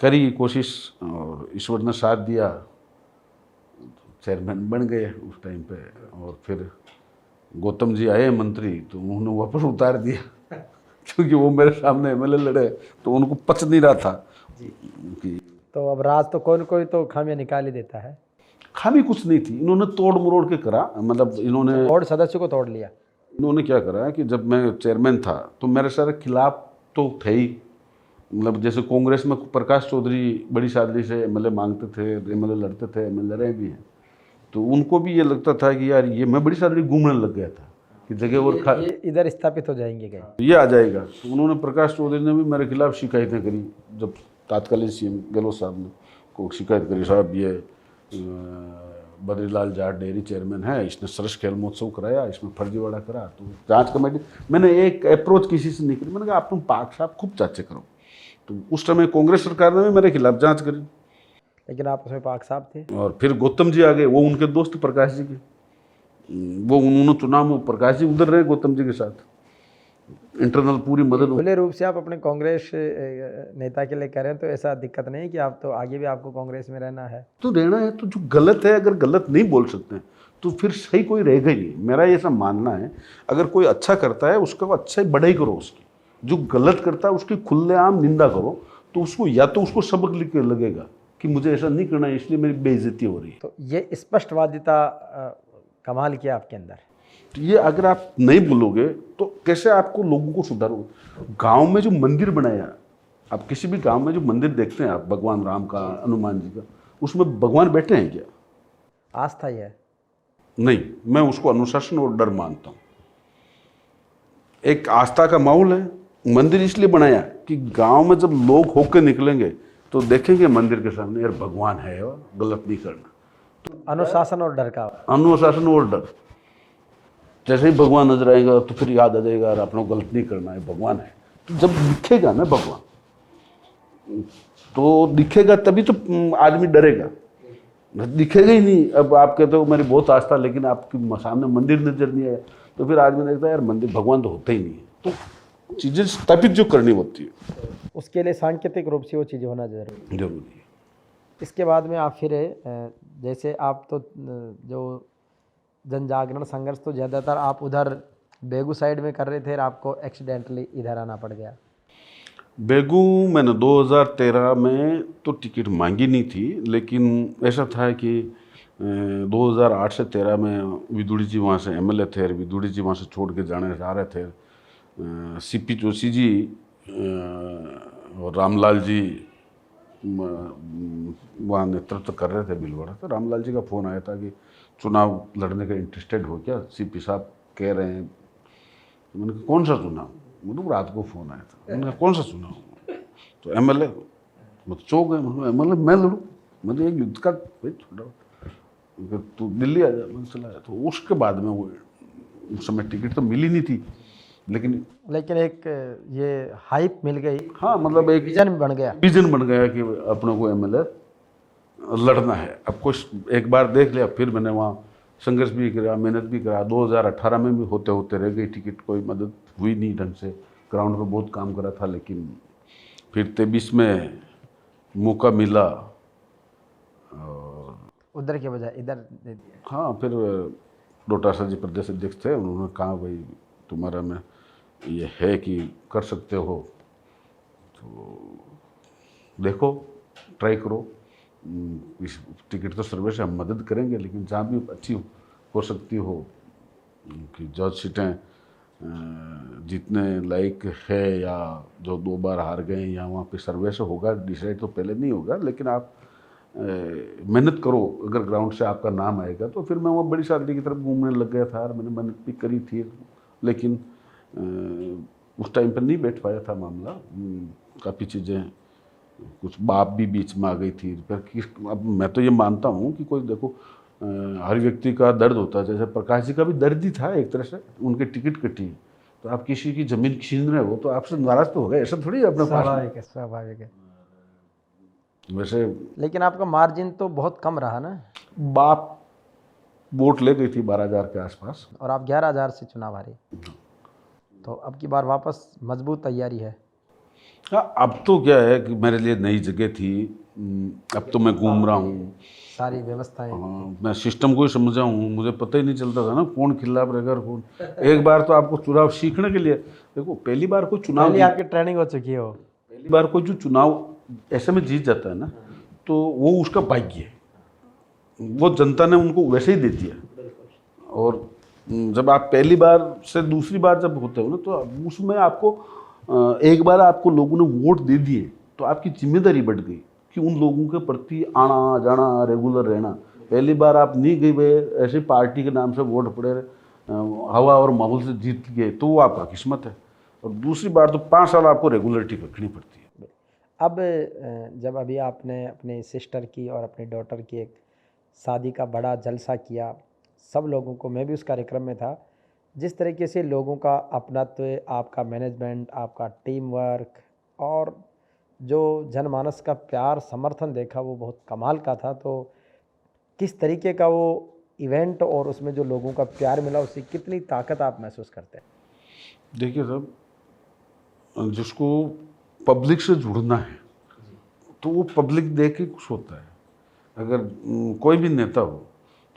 करी कोशिश और ईश्वर ने साथ दिया, चेयरमैन बन गए उस टाइम पे। और फिर गौतम जी आए मंत्री, तो उन्होंने वापस उतार दिया क्योंकि वो मेरे सामने एमएलए लड़े, तो उनको पच नहीं रहा था कि तो अब राज तो कोई तो खामियां निकाल ही देता है। खामी कुछ नहीं थी, इन्होंने तोड़ मरोड़ के करा। मतलब इन्होंने बोर्ड सदस्य को तोड़ लिया। क्या करा कि जब मैं चेयरमैन था तो मेरे सारे खिलाफ तो थे ही। मतलब जैसे कांग्रेस में प्रकाश चौधरी बड़ी सादगी से एमएलए मांगते थे, एमएलए लड़ते थे, एमएलए रहे भी हैं, तो उनको भी ये लगता था कि यार ये मैं बड़ी सादगी घूमने लग गया था कि जगह और ये इधर स्थापित हो जाएंगे क्या? ये आ जाएगा। तो उन्होंने प्रकाश चौधरी ने भी मेरे खिलाफ शिकायतें करी। जब तत्कालीन सीएम गहलोत साहब ने को शिकायत करी, साहब ये बद्रीलाल जाट डेयरी चेयरमैन है, इसने सरस खेल महोत्सव कराया, इसमें फर्जीवाड़ा करा। तो जांच कमेटी, मैंने एक अप्रोच किसी से नहीं करी, मैंने कहा आप तुम पाक साहब खूब जांचें करो। तो उस समय कांग्रेस सरकार ने भी मेरे खिलाफ जांच करी, लेकिन आप उसमें पाक साहब थे। और फिर गौतम जी आ गए, वो उनके दोस्त प्रकाश जी के, वो उन्होंने चुनाव में प्रकाश जी उधर रहे गौतम जी के साथ, इंटरनल पूरी मदद। खुले रूप से आप अपने कांग्रेस नेता के लिए करें तो ऐसा दिक्कत नहीं कि आप तो आगे भी आपको कांग्रेस में रहना है। तो रहना है, तो जो गलत है अगर गलत नहीं बोल सकते तो फिर सही कोई रहेगा ही नहीं। मेरा ये सब मानना है, अगर कोई अच्छा करता है उसका अच्छा ही बढ़ाई करो उसकी, जो गलत करता है उसकी खुलेआम निंदा करो, तो उसको या तो उसको सबक लिख के लगेगा कि मुझे ऐसा नहीं करना है इसलिए मेरी बेइज्जती हो रही है। तो ये स्पष्टवादिता कमाल किया आपके अंदर। तो ये अगर आप नहीं बोलोगे तो कैसे आपको लोगों को सुधारोगे? गांव में जो मंदिर बनाया, आप किसी भी गांव में जो मंदिर देखते हैं आप, भगवान राम का, हनुमान जी का, उसमें भगवान बैठे हैं क्या? आस्था ही है। नहीं, मैं उसको अनुशासन और डर मानता हूँ। एक आस्था का माहौल है। मंदिर इसलिए बनाया कि गांव में जब लोग होकर निकलेंगे तो देखेंगे मंदिर के सामने यार भगवान है, गलत नहीं करना। तो अनुशासन और डर का। अनुशासन और डर, जैसे ही भगवान नजर आएगा तो फिर याद आ जाएगा यार अपनों गलत नहीं करना है, भगवान है। तो जब दिखेगा ना भगवान, तो दिखेगा तभी तो आदमी डरेगा, दिखेगा ही नहीं। अब आप कहते हो मेरी बहुत आस्था, लेकिन आपके सामने मंदिर नजर नहीं आया, तो फिर आदमी देखता है यार मंदिर, भगवान तो होता ही नहीं है। तो चीजें स्थापित जो करनी होती है उसके लिए सांकेतिक रूप से वो चीज़ें होना जरूरी जरूरी है। इसके बाद में आप फिर जैसे आप तो जो जन जागरण संघर्ष तो ज़्यादातर आप उधर बेगू साइड में कर रहे थे, और आपको एक्सीडेंटली इधर आना पड़ गया। बेगू मैंने 2013 में तो टिकट मांगी नहीं थी, लेकिन ऐसा था कि 2008 से 13 में विदुड़ी जी वहाँ से एमएलए थे, विदुड़ी जी वहाँ से छोड़ के जा रहे थे। सीपी जोशी जी और रामलाल जी वहाँ नेतृत्व कर रहे थे भीलवाड़ा। तो रामलाल जी का फ़ोन आया था कि चुनाव लड़ने का इंटरेस्टेड हो क्या, सीपी साहब कह रहे हैं। मैंने कहा कौन सा चुनाव? मतलब रात को फ़ोन आया था। मैंने कहा कौन सा चुनाव? तो एमएलए, मतलब चौंक गए। एमएलए मैं लड़ूँ? मतलब एक युद्ध का भाई छोटा, तू दिल्ली आ जा। मैंने चला। तो उसके बाद में वो उस समय टिकट तो मिली नहीं थी, लेकिन एक ये हाइप मिल गई। हाँ, मतलब एक विजन बन गया कि अपनों को एमएलए लड़ना है। अब कुछ एक बार देख लिया, फिर मैंने वहाँ संघर्ष भी करा, मेहनत भी करा। 2018 में भी होते होते रह गई टिकट, कोई मदद हुई नहीं ढंग से। ग्राउंड पे बहुत काम करा था, लेकिन फिर 23 में मौका मिला और उधर के बजाय इधर दे दिया। हाँ, फिर डोटासर जी प्रदेश अध्यक्ष थे, उन्होंने कहा भाई तुम्हारा में ये है कि कर सकते हो, तो देखो ट्राई करो। इस टिकट तो सर्वे से हम मदद करेंगे, लेकिन जहाँ भी अच्छी हो सकती हो कि जज सीटें जीतने लायक है, या जो 2 बार हार गए, या वहाँ पे सर्वे से होगा डिसाइड, तो पहले नहीं होगा, लेकिन आप मेहनत करो। अगर ग्राउंड से आपका नाम आएगा तो फिर मैं वहाँ बड़ी शादी की तरफ घूमने लग गया था। मैंने मेहनत भी करी थी, लेकिन उस टाइम पर नहीं बैठ पाया था मामला। काफ़ी चीज़ें, कुछ बात भी बीच में आ गई थी। पर अब मैं तो ये मानता हूँ कि कोई देखो हर व्यक्ति का दर्द होता है। जैसे प्रकाश जी का भी दर्द ही था एक तरह से, उनकी टिकट कटी तो आप किसी की ज़मीन छीन रहे हो तो आपसे नाराज़ तो हो गए, ऐसा थोड़ी है अपने पास। स्वाभाविक है, स्वाभाविक है। वैसे लेकिन आपका मार्जिन तो बहुत कम रहा ना, बाप वोट ले गई थी 12,000 के आसपास। और आप 11,000 से चुनाव हारे, तो अब की बार वापस मजबूत तैयारी है। हाँ, अब तो क्या है कि मेरे लिए नई जगह थी, अब तो मैं घूम रहा हूँ। सारी व्यवस्थाएं। हाँ, मैं सिस्टम को ही समझा हूँ, मुझे पता ही नहीं चलता था ना कौन खिलाफ रहेगा और कौन। एक बार तो आपको चुनाव सीखने के लिए, देखो पहली बार कोई चुनाव पहले आपकी ट्रेनिंग हो चुकी हो। पहली बार कोई जो चुनाव ऐसे में जीत जाता है ना, तो वो उसका भाग्य है, वो जनता ने उनको वैसे ही दे दिया। और जब आप पहली बार से दूसरी बार जब होते हो ना, तो उसमें आपको एक बार आपको लोगों ने वोट दे दिए तो आपकी जिम्मेदारी बढ़ गई कि उन लोगों के प्रति आना जाना, रेगुलर रहना। पहली बार आप नहीं गए वे ऐसे पार्टी के नाम से वोट पड़े हवा और माहौल से जीत गए तो वो आपका किस्मत है। और दूसरी बार तो 5 साल आपको रेगुलरिटी रखनी पड़ती है। अब जब अभी आपने अपने सिस्टर की और अपनी डॉटर की एक शादी का बड़ा जलसा किया, सब लोगों को, मैं भी उस कार्यक्रम में था, जिस तरीके से लोगों का अपनत्व, आपका मैनेजमेंट, आपका टीम वर्क और जो जनमानस का प्यार समर्थन देखा वो बहुत कमाल का था। तो किस तरीके का वो इवेंट और उसमें जो लोगों का प्यार मिला, उससे कितनी ताकत आप महसूस करते हैं? देखिए साहब, जिसको पब्लिक से जुड़ना है तो वो पब्लिक देख के खुश होता है। अगर कोई भी नेता हो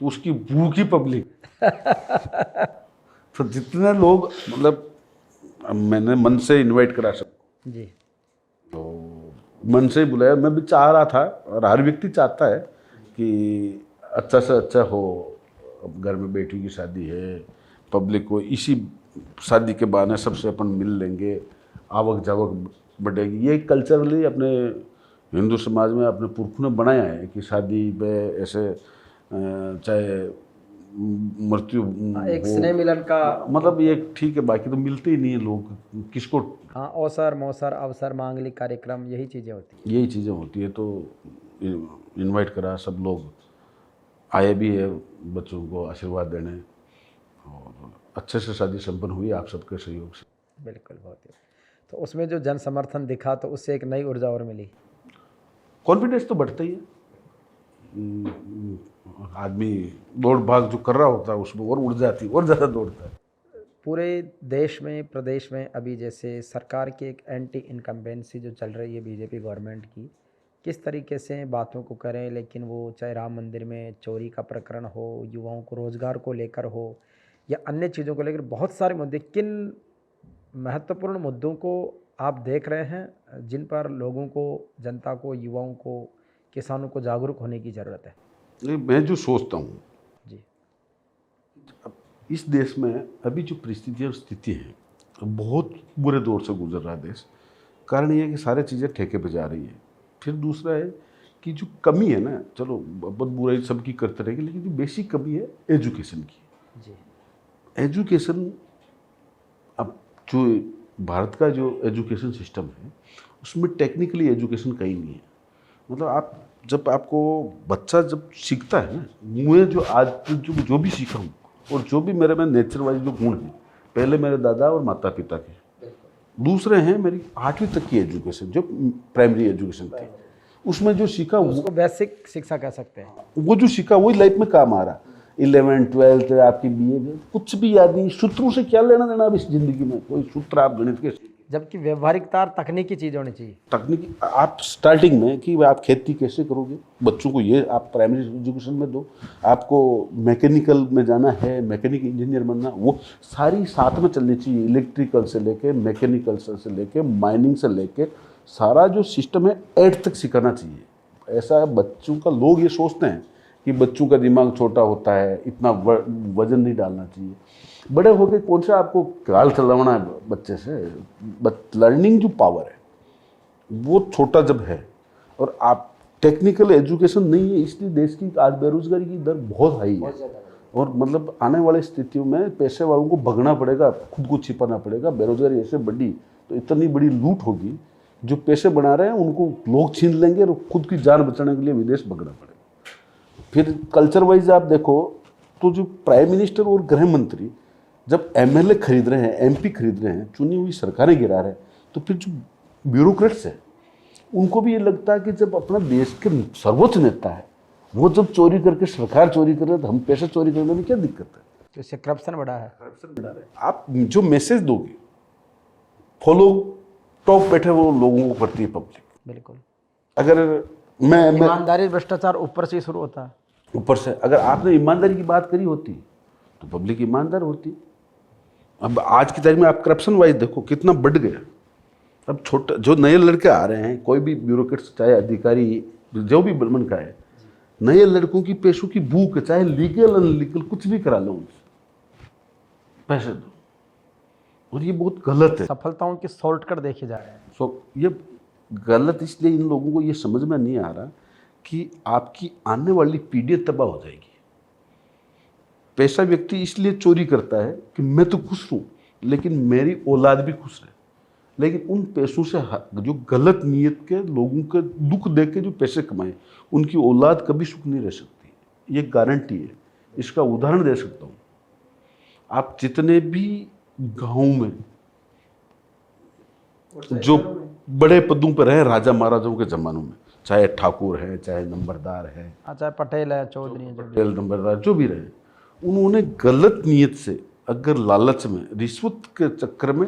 तो उसकी भूखी पब्लिक तो जितने लोग, मतलब मैंने मन से इनवाइट करा सब जी। तो मन से ही बुलाया। मैं भी चाह रहा था और हर व्यक्ति चाहता है कि अच्छा से अच्छा हो। अब घर में बेटी की शादी है, पब्लिक को इसी शादी के बहाने सबसे अपन मिल लेंगे, आवक जावक बढ़ेगी। ये कल्चरली अपने हिंदू समाज में अपने पुरखों ने बनाया है कि शादी में ऐसे चाहे मृत्यु एक हो, स्नेह मिलन का, मतलब ये ठीक है, बाकी तो मिलते ही नहीं है लोग किसको। हाँ, अवसर मौसर अवसर मांगलिक कार्यक्रम, यही चीज़ें होती हैं। यही चीज़ें होती है। तो इनवाइट करा, सब लोग आए भी है बच्चों को आशीर्वाद देने, और अच्छे से शादी संपन्न हुई आप सबके सहयोग से। बिल्कुल, बहुत ही। तो उसमें जो जन समर्थन दिखा तो उससे एक नई ऊर्जा और मिली। कॉन्फिडेंस तो बढ़ता ही है। आदमी दौड़ भाग जो कर रहा होता है उसमें और ऊर्जा आती है और ज़्यादा दौड़ता है। पूरे देश में, प्रदेश में अभी जैसे सरकार की एक एंटी इनकम्बेंसी जो चल रही है बीजेपी गवर्नमेंट की, किस तरीके से बातों को करें, लेकिन वो चाहे राम मंदिर में चोरी का प्रकरण हो, युवाओं को रोज़गार को लेकर हो, या अन्य चीज़ों को लेकर, बहुत सारे मुद्दे, किन महत्वपूर्ण मुद्दों को आप देख रहे हैं जिन पर लोगों को, जनता को, युवाओं को, किसानों को जागरूक होने की ज़रूरत है? नहीं, मैं जो सोचता हूँ, जी। अब इस देश में अभी जो परिस्थितियाँ और स्थिति है, बहुत बुरे दौर से गुजर रहा है देश। कारण ये है कि सारी चीज़ें ठेके पे जा रही है। फिर दूसरा है कि जो कमी है ना, चलो बहुत बुराई सबकी करते रहेंगे, लेकिन जो बेसिक कमी है एजुकेशन की। जी। एजुकेशन, अब जो भारत का जो एजुकेशन सिस्टम है उसमें टेक्निकली एजुकेशन कहीं नहीं है। मतलब आप जब आपको बच्चा जब सीखता है ना, मुझे जो आज जो भी सीखा हूँ और जो भी मेरे में नेचर वाइज जो गुण हैं, पहले मेरे दादा और माता पिता के, दूसरे हैं मेरी 8वीं तक की एजुकेशन जो प्राइमरी एजुकेशन थी, उसमें जो सीखा उसको बेसिक शिक्षा कह सकते हैं। वो जो सीखा वही लाइफ में काम आ रहा। 11th 12th आपकी BA कुछ भी याद नहीं, सूत्रों से क्या लेना देना अब इस जिंदगी में, कोई सूत्र आप गणित के, जबकि व्यवहारिकता तकनीकी चीज़ होनी चाहिए। तकनीकी आप स्टार्टिंग में कि आप खेती कैसे करोगे, बच्चों को ये आप प्राइमरी एजुकेशन में दो। आपको मैकेनिकल में जाना है, मैकेनिक इंजीनियर बनना, वो सारी साथ में चलनी चाहिए। इलेक्ट्रिकल से लेके मैकेनिकल से लेके माइनिंग से लेके सारा जो सिस्टम है 8th तक सिखाना चाहिए। ऐसा बच्चों का, लोग ये सोचते हैं कि बच्चों का दिमाग छोटा होता है, इतना वजन नहीं डालना चाहिए। बड़े होके कौन सा आपको काल चलाना है बच्चे से, लर्निंग जो पावर है वो छोटा जब है और आप टेक्निकल एजुकेशन नहीं है, इसलिए देश की आज बेरोजगारी की दर बहुत हाई है। और मतलब आने वाली स्थितियों में पैसे वालों को भगना पड़ेगा, खुद को छिपाना पड़ेगा। बेरोजगारी ऐसे बढ़ी तो इतनी बड़ी लूट होगी, जो पैसे बना रहे हैं उनको लोग छीन लेंगे और खुद की जान बचाने के लिए विदेश भगना पड़ेगा। फिर कल्चर वाइज आप देखो तो जो प्राइम मिनिस्टर और गृह मंत्री जब एमएलए खरीद रहे हैं, एमपी खरीद रहे हैं, चुनी हुई सरकारें गिरा रहे हैं, तो फिर जो ब्यूरोक्रेट्स हैं उनको भी ये लगता है कि जब अपना देश के सर्वोच्च नेता है वो जब चोरी करके, सरकार चोरी कर रहे है, तो हम पैसे चोरी करने में क्या दिक्कत है। तो इससे करप्शन बढ़ा है। करप्शन बढ़ा रहे हैं। आप जो मैसेज दोगे फॉलो टॉप बैठे वो लोगों को करती है पब्लिक। बिल्कुल। अगर मैं ईमानदारी भ्रष्टाचार ऊपर से शुरू होता है। ऊपर से अगर आपने ईमानदारी की बात करी होती तो पब्लिक ईमानदार होती। अब आज की तारीख में आप करप्शन वाइज देखो कितना बढ़ गया। अब छोटे जो नए लड़के आ रहे हैं, कोई भी ब्यूरोक्रेट्स चाहे अधिकारी जो भी बलमन का है, नए लड़कों की पैसों की भूख है, चाहे लीगल अनलीगल कुछ भी करा लो उनसे, पैसे दो। और ये बहुत गलत है। सफलताओं की शॉर्टकट देखे जा रहे हैं। ये गलत इसलिए इन लोगों को ये समझ में नहीं आ रहा कि आपकी आने वाली पीढ़ी तबाह हो जाएगी। पैसा व्यक्ति इसलिए चोरी करता है कि मैं तो खुश हूँ लेकिन मेरी औलाद भी खुश है। लेकिन उन पैसों से जो गलत नीयत के लोगों के दुख देख के जो पैसे कमाए, उनकी औलाद कभी सुख नहीं रह सकती। ये गारंटी है। इसका उदाहरण दे सकता हूँ। आप जितने भी गाँव में जो बड़े पदों पर रहे राजा महाराजाओं के ज़मानों में, चाहे ठाकुर है, चाहे नंबरदार है, चाहे पटेल है, चौधरी है, पटेल नंबरदार जो भी रहे, उन्होंने गलत नीयत से अगर लालच में, रिश्वत के चक्कर में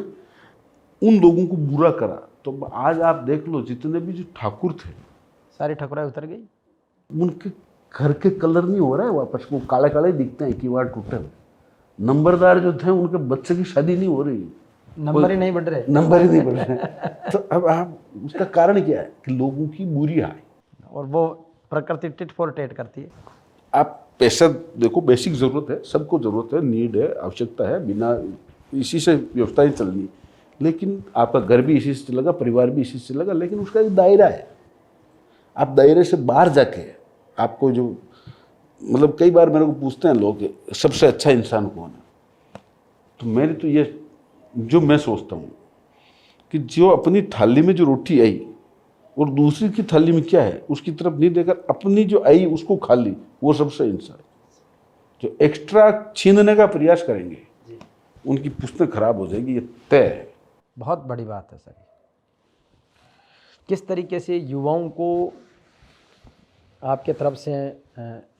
उन लोगों को बुरा करा, तो आज आप देख लो जितने भी जो ठाकुर थे सारी ठकुराई उतर गई। उनके घर के कलर नहीं हो रहा है वापस, वो काले काले दिखते हैं, किवाड़ टूटे हुए। नंबरदार जो थे उनके बच्चे की शादी नहीं हो रही, नंबर ही नहीं बढ़ रहे। नंबर ही नहीं बढ़ रहे। तो अब आप उसका कारण क्या है कि लोगों की बुरी आय, और वो प्रकृति टिट फॉर टेट करती है। आप पैसा देखो, बेसिक जरूरत है, सबको जरूरत है, नीड है, आवश्यकता है, बिना इसी से व्यवस्थाएं चलनी। लेकिन आपका घर भी इसी से चलेगा, परिवार भी इसी से चलेगा, लेकिन उसका एक दायरा है। आप दायरे से बाहर जाके आपको जो मतलब कई बार मेरे को पूछते हैं लोग सबसे अच्छा इंसान कौन है, तो मेरी तो ये जो मैं सोचता हूँ कि जो अपनी थाली में जो रोटी आई और दूसरी की थाली में क्या है उसकी तरफ नहीं देकर अपनी जो आई उसको खा ली, वो सबसे इंसान। जो एक्स्ट्रा छीनने का प्रयास करेंगे उनकी पुस्तक खराब हो जाएगी, ये तय है। बहुत बड़ी बात है सर। किस तरीके से युवाओं को आपके तरफ से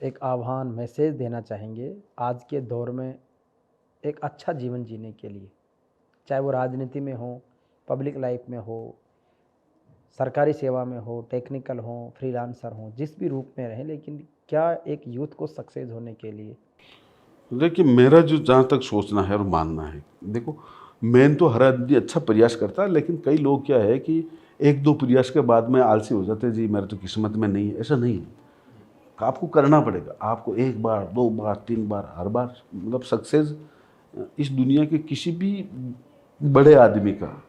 एक आह्वान, मैसेज देना चाहेंगे आज के दौर में एक अच्छा जीवन जीने के लिए, चाहे वो राजनीति में हो, पब्लिक लाइफ में हो, सरकारी सेवा में हो, टेक्निकल हो, फ्रीलांसर हो, जिस भी रूप में रहें, लेकिन क्या एक यूथ को सक्सेस होने के लिए? देखिए मेरा जो जहाँ तक सोचना है और मानना है, देखो मेन तो हर आदमी अच्छा प्रयास करता है, लेकिन कई लोग क्या है कि एक दो प्रयास के बाद में आलसी हो जाते हैं, जी मेरे तो किस्मत में नहीं है। ऐसा नहीं है, आपको करना पड़ेगा। आपको एक बार, दो बार, तीन बार, हर बार मतलब सक्सेस इस दुनिया के किसी भी बड़े आदमी का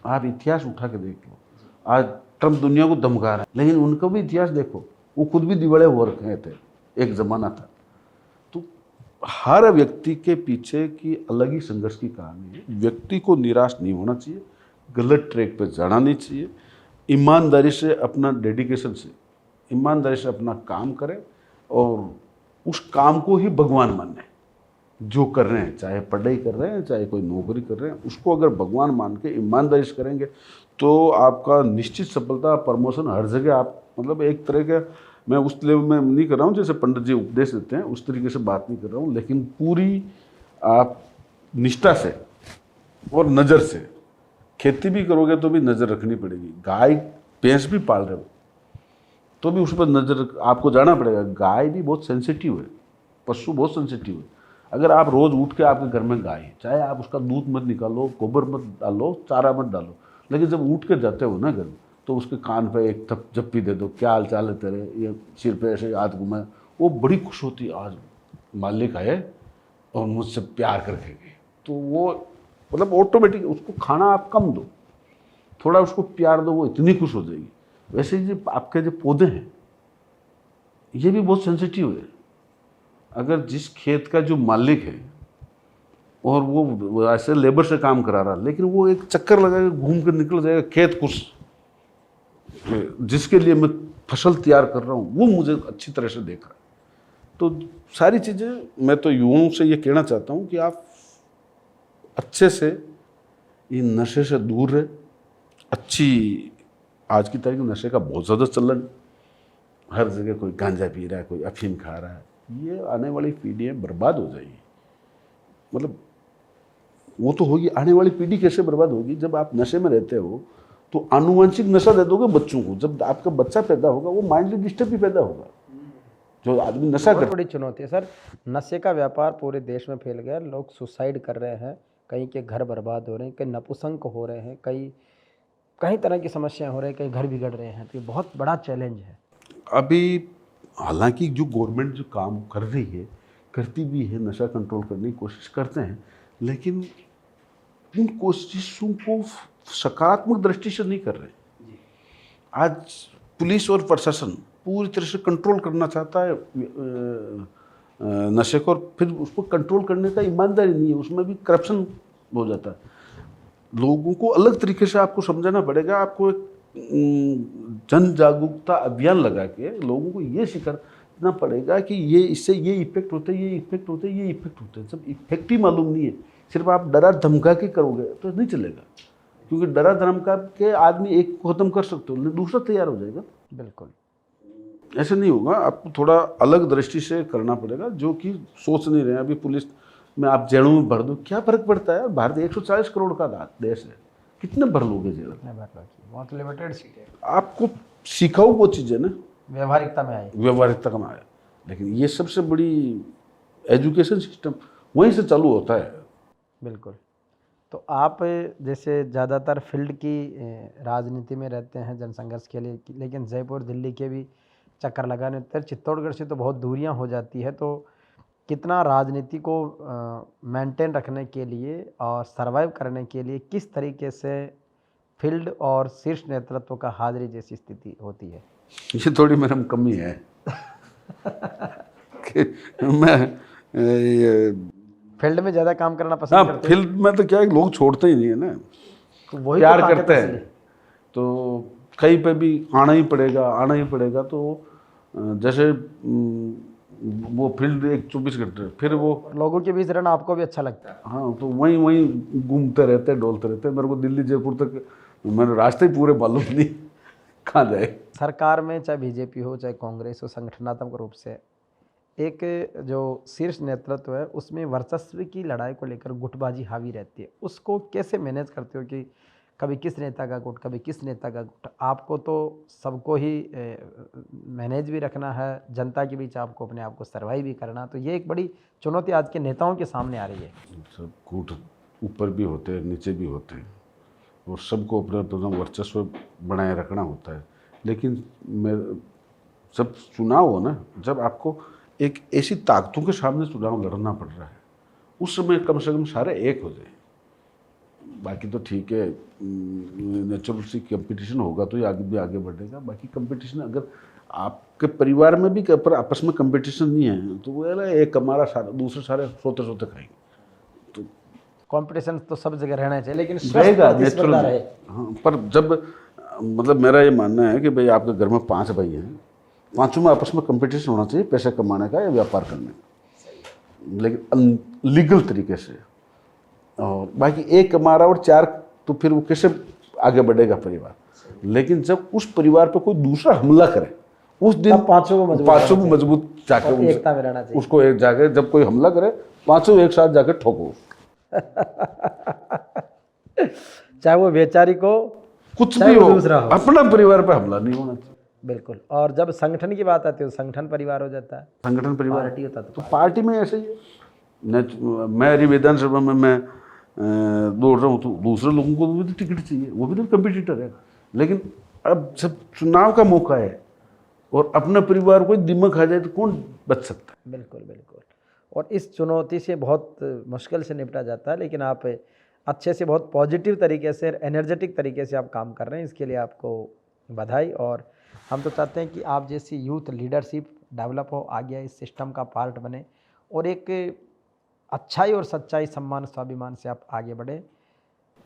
आप इतिहास उठा के देख लो। आज ट्रम्प दुनिया को धमका रहा है, लेकिन उनका भी इतिहास देखो, वो खुद भी दिवाले हो रखे थे, एक ज़माना था। तो हर व्यक्ति के पीछे की अलग ही संघर्ष की कहानी है। व्यक्ति को निराश नहीं होना चाहिए, गलत ट्रैक पे जाना नहीं चाहिए, ईमानदारी से अपना डेडिकेशन से ईमानदारी से अपना काम करें और उस काम को ही भगवान माने। जो कर रहे हैं, चाहे पढ़ाई कर रहे हैं, चाहे कोई नौकरी कर रहे हैं, उसको अगर भगवान मान के ईमानदारी से करेंगे तो आपका निश्चित सफलता, प्रमोशन हर जगह। आप मतलब एक तरह का, मैं उस लेवल में नहीं कर रहा हूँ जैसे पंडित जी उपदेश देते हैं, उस तरीके से बात नहीं कर रहा हूँ, लेकिन पूरी आप निष्ठा से और नज़र से खेती भी करोगे तो भी नज़र रखनी पड़ेगी। गाय भैंस भी पाल रहे हो तो भी उस पर नज़र आपको जाना पड़ेगा। गाय भी बहुत सेंसिटिव है, पशु बहुत सेंसिटिव है। अगर आप रोज़ उठ के आपके घर में गाय है, चाहे आप उसका दूध मत निकालो, गोबर मत डालो, चारा मत डालो, लेकिन जब उठ के जाते हो ना घर, तो उसके कान पे एक थप झप्पी दे दो, क्या हाल चाल है तेरे, ये सिर पे ऐसे हाथ घुमाए, वो बड़ी खुश होती है, आज मालिक आए और मुझसे प्यार करके गए। तो वो मतलब ऑटोमेटिक उसको खाना आप कम दो, थोड़ा उसको प्यार दो, वो इतनी खुश हो जाएगी। वैसे ही जो आपके जो पौधे हैं ये भी बहुत सेंसिटिव है। अगर जिस खेत का जो मालिक है और वो ऐसे लेबर से काम करा रहा, लेकिन वो एक चक्कर लगा के घूम कर निकल जाएगा खेत कुछ जिसके लिए मैं फसल तैयार कर रहा हूँ, वो मुझे अच्छी तरह से देख रहा है। तो सारी चीज़ें मैं तो युवाओं से ये कहना चाहता हूँ कि आप अच्छे से इन नशे से दूर रहे। आज की तारीख में नशे का बहुत ज़्यादा चलन, हर जगह कोई गांजा पी रहा है, कोई अफीम खा रहा है। ये आने वाली पीढ़ियाँ बर्बाद हो जाएगी। मतलब वो तो होगी, आने वाली पीढ़ी कैसे बर्बाद होगी? जब आप नशे में रहते हो तो आनुवंशिक नशा दे दोगे बच्चों को, जब आपका बच्चा पैदा होगा वो माइंडली डिस्टर्ब भी पैदा होगा। जो आदमी नशा बहुत कर, बड़ी चुनौती है सर। नशे का व्यापार पूरे देश में फैल गया, लोग सुसाइड कर रहे हैं, कहीं के घर बर्बाद हो रहे हैं, कहीं नपुंसक हो रहे हैं, कई तरह की समस्याएं हो रही हैं, कहीं घर बिगड़ रहे हैं। तो ये बहुत बड़ा चैलेंज है। अभी हालांकि जो गवर्नमेंट जो काम कर रही है, करती भी है, नशा कंट्रोल करने की कोशिश करते हैं, लेकिन उन कोशिशों को सकारात्मक दृष्टि से नहीं कर रहे। आज पुलिस और प्रशासन पूरी तरह से कंट्रोल करना चाहता है नशे को, और फिर उसको कंट्रोल करने का ईमानदारी नहीं है, उसमें भी करप्शन हो जाता है। लोगों को अलग तरीके से आपको समझाना पड़ेगा। आपको एक जन जागरूकता अभियान लगा के लोगों को ये सिखाना पड़ेगा कि ये इससे ये इफेक्ट होता है, ये इफेक्ट होता है, ये इफेक्ट होता है। जब इफेक्ट ही मालूम नहीं है, सिर्फ आप डरा धमका के करोगे तो नहीं चलेगा, क्योंकि डरा धमका के आदमी एक को खत्म कर सकते हो, दूसरा तैयार हो जाएगा। बिल्कुल ऐसे नहीं होगा, आपको थोड़ा अलग दृष्टि से करना पड़ेगा, जो कि सोच नहीं रहे हैं। अभी पुलिस में आप जेलों में भर दो, क्या फर्क पड़ता है? भारत 140 करोड़ का देश है, कितने भर लोगे जेल? बहुत लिमिटेड सीट है। आपको सिखाओ वो चीज़ें ना, व्यवहारिकता में आए। व्यवहारिकता में आए। लेकिन ये सबसे बड़ी एजुकेशन सिस्टम वहीं से चालू होता है। बिल्कुल। तो आप जैसे ज़्यादातर फील्ड की राजनीति में रहते हैं जनसंघर्ष के लिए, लेकिन जयपुर दिल्ली के भी चक्कर लगाने होते हैं। चित्तौड़गढ़ से तो बहुत दूरियां हो जाती है, तो कितना राजनीति को मेंटेन रखने के लिए और सरवाइव करने के लिए किस तरीके से फील्ड और शीर्ष नेतृत्व का हाजिरी जैसी स्थिति होती है? ये थोड़ी मेरे में कमी है कि मैं ये फील्ड में ज़्यादा काम करना पसंद करते हैं। फील्ड में तो क्या है, लोग छोड़ते ही नहीं है ना, तो वही प्यार तो ताकत करते है हैं, असली। तो कहीं पे भी आना ही पड़ेगा। तो जैसे वो फील्ड एक 24 घंटे, फिर वो लोगों के बीच रहना आपको भी अच्छा लगता है? हाँ, तो वहीं घूमते रहते, डोलते रहते। मेरे को दिल्ली जयपुर तक मेरे रास्ते ही पूरे मालूम नहीं कहाँ जाए। सरकार में चाहे बीजेपी हो चाहे कांग्रेस हो, संगठनात्मक रूप से एक जो शीर्ष नेतृत्व है उसमें वर्चस्व की लड़ाई को लेकर गुटबाजी हावी रहती है। उसको कैसे मैनेज करते हो कि कभी किस नेता का गुट, कभी किस नेता का गुट? आपको तो सबको ही मैनेज भी रखना है, जनता के बीच आपको अपने आप को सर्वाइव भी करना। तो ये एक बड़ी चुनौती आज के नेताओं के सामने आ रही है। सब गुट ऊपर भी होते हैं, नीचे भी होते हैं, और सबको अपना अपना वर्चस्व बनाए रखना होता है। लेकिन जब चुनाव हो ना, जब आपको एक ऐसी ताकतों के सामने चुनाव लड़ना पड़ रहा है, उस समय कम से कम सारे एक हो जाए। बाकी तो ठीक है, नेचुरल सी कंपटीशन होगा तो ये आगे भी आगे बढ़ेगा। बाकी कंपटीशन अगर आपके परिवार में भी पर आपस में कंपटीशन नहीं है तो वो एक हमारा सारा, दूसरे सारे सोते सोते खाएंगे। तो कंपटीशन तो सब जगह रहना चाहिए, लेकिन रहेगा नेचुरल नेचुरल। रहे। हाँ, पर जब मतलब मेरा ये मानना है कि भाई आपके घर में 5 भाई हैं, पांचों में आपस में कंपटीशन होना चाहिए पैसे कमाने का या व्यापार करने का, लेकिन लीगल तरीके से। और बाकी एक कमा रहा और 4, तो फिर वो कैसे आगे बढ़ेगा परिवार? लेकिन जब उस परिवार पर कोई दूसरा हमला करे, उस दिन पांचों को मजबूत जाकर एकता में रहना चाहिए। उसको एक जाके जब कोई हमला करे, पांचों एक साथ जाके ठोको। चाहे वो बेचारी को कुछ चाहे भी वो हो, दूसरा हो। अपना परिवार पर हमला नहीं होना चाहिए। बिल्कुल। और जब संगठन की बात आती है तो संगठन परिवार हो जाता है, संगठन परिवार पार्टी होता तो पार्टी में ऐसे ही है। मैं विधानसभा में मैं दौड़ रहा हूँ तो दूसरे लोगों को भी तो टिकट चाहिए, वो भी तो कंपटीटर है। लेकिन अब जब चुनाव का मौका है और अपना परिवार कोई दिमाग खा जाए तो कौन बच सकता है? बिल्कुल बिल्कुल। और इस चुनौती से बहुत मुश्किल से निपटा जाता है, लेकिन आप अच्छे से, बहुत पॉजिटिव तरीके से, एनर्जेटिक तरीके से आप काम कर रहे हैं, इसके लिए आपको बधाई। और हम तो चाहते हैं कि आप जैसी यूथ लीडरशिप डेवलप हो, आगे इस सिस्टम का पार्ट बने और एक अच्छाई और सच्चाई, सम्मान, स्वाभिमान से आप आगे बढ़े।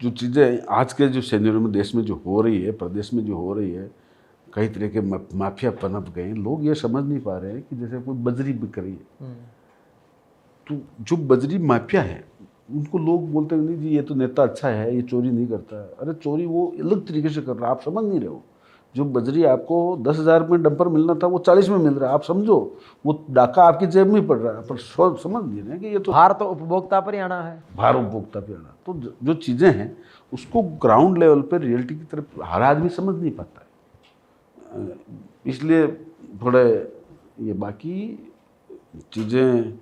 जो चीज़ें आज के जो सिनेरियो में देश में जो हो रही है, प्रदेश में जो हो रही है, कई तरह के माफिया पनप गए हैं। लोग ये समझ नहीं पा रहे हैं कि जैसे कोई बजरी बिक रही है, तो जो बजरी माफिया है उनको लोग बोलते हैं नहीं जी ये तो नेता अच्छा है, ये चोरी नहीं करता है। अरे चोरी वो अलग तरीके से कर रहा है, आप समझ नहीं रहे हो। जो बजरी आपको 10,000 में डंपर मिलना था वो 40 में मिल रहा है, आप समझो। वो डाका आपकी जेब में ही पड़ रहा है, पर समझ नहीं रहे कि ये तो भार तो उपभोक्ता पर ही आना है। भार उपभोक्ता पे आना। तो जो चीज़ें हैं उसको ग्राउंड लेवल पर रियलिटी की तरफ हर आदमी समझ नहीं पाता है। इसलिए थोड़े ये बाकी चीज़ें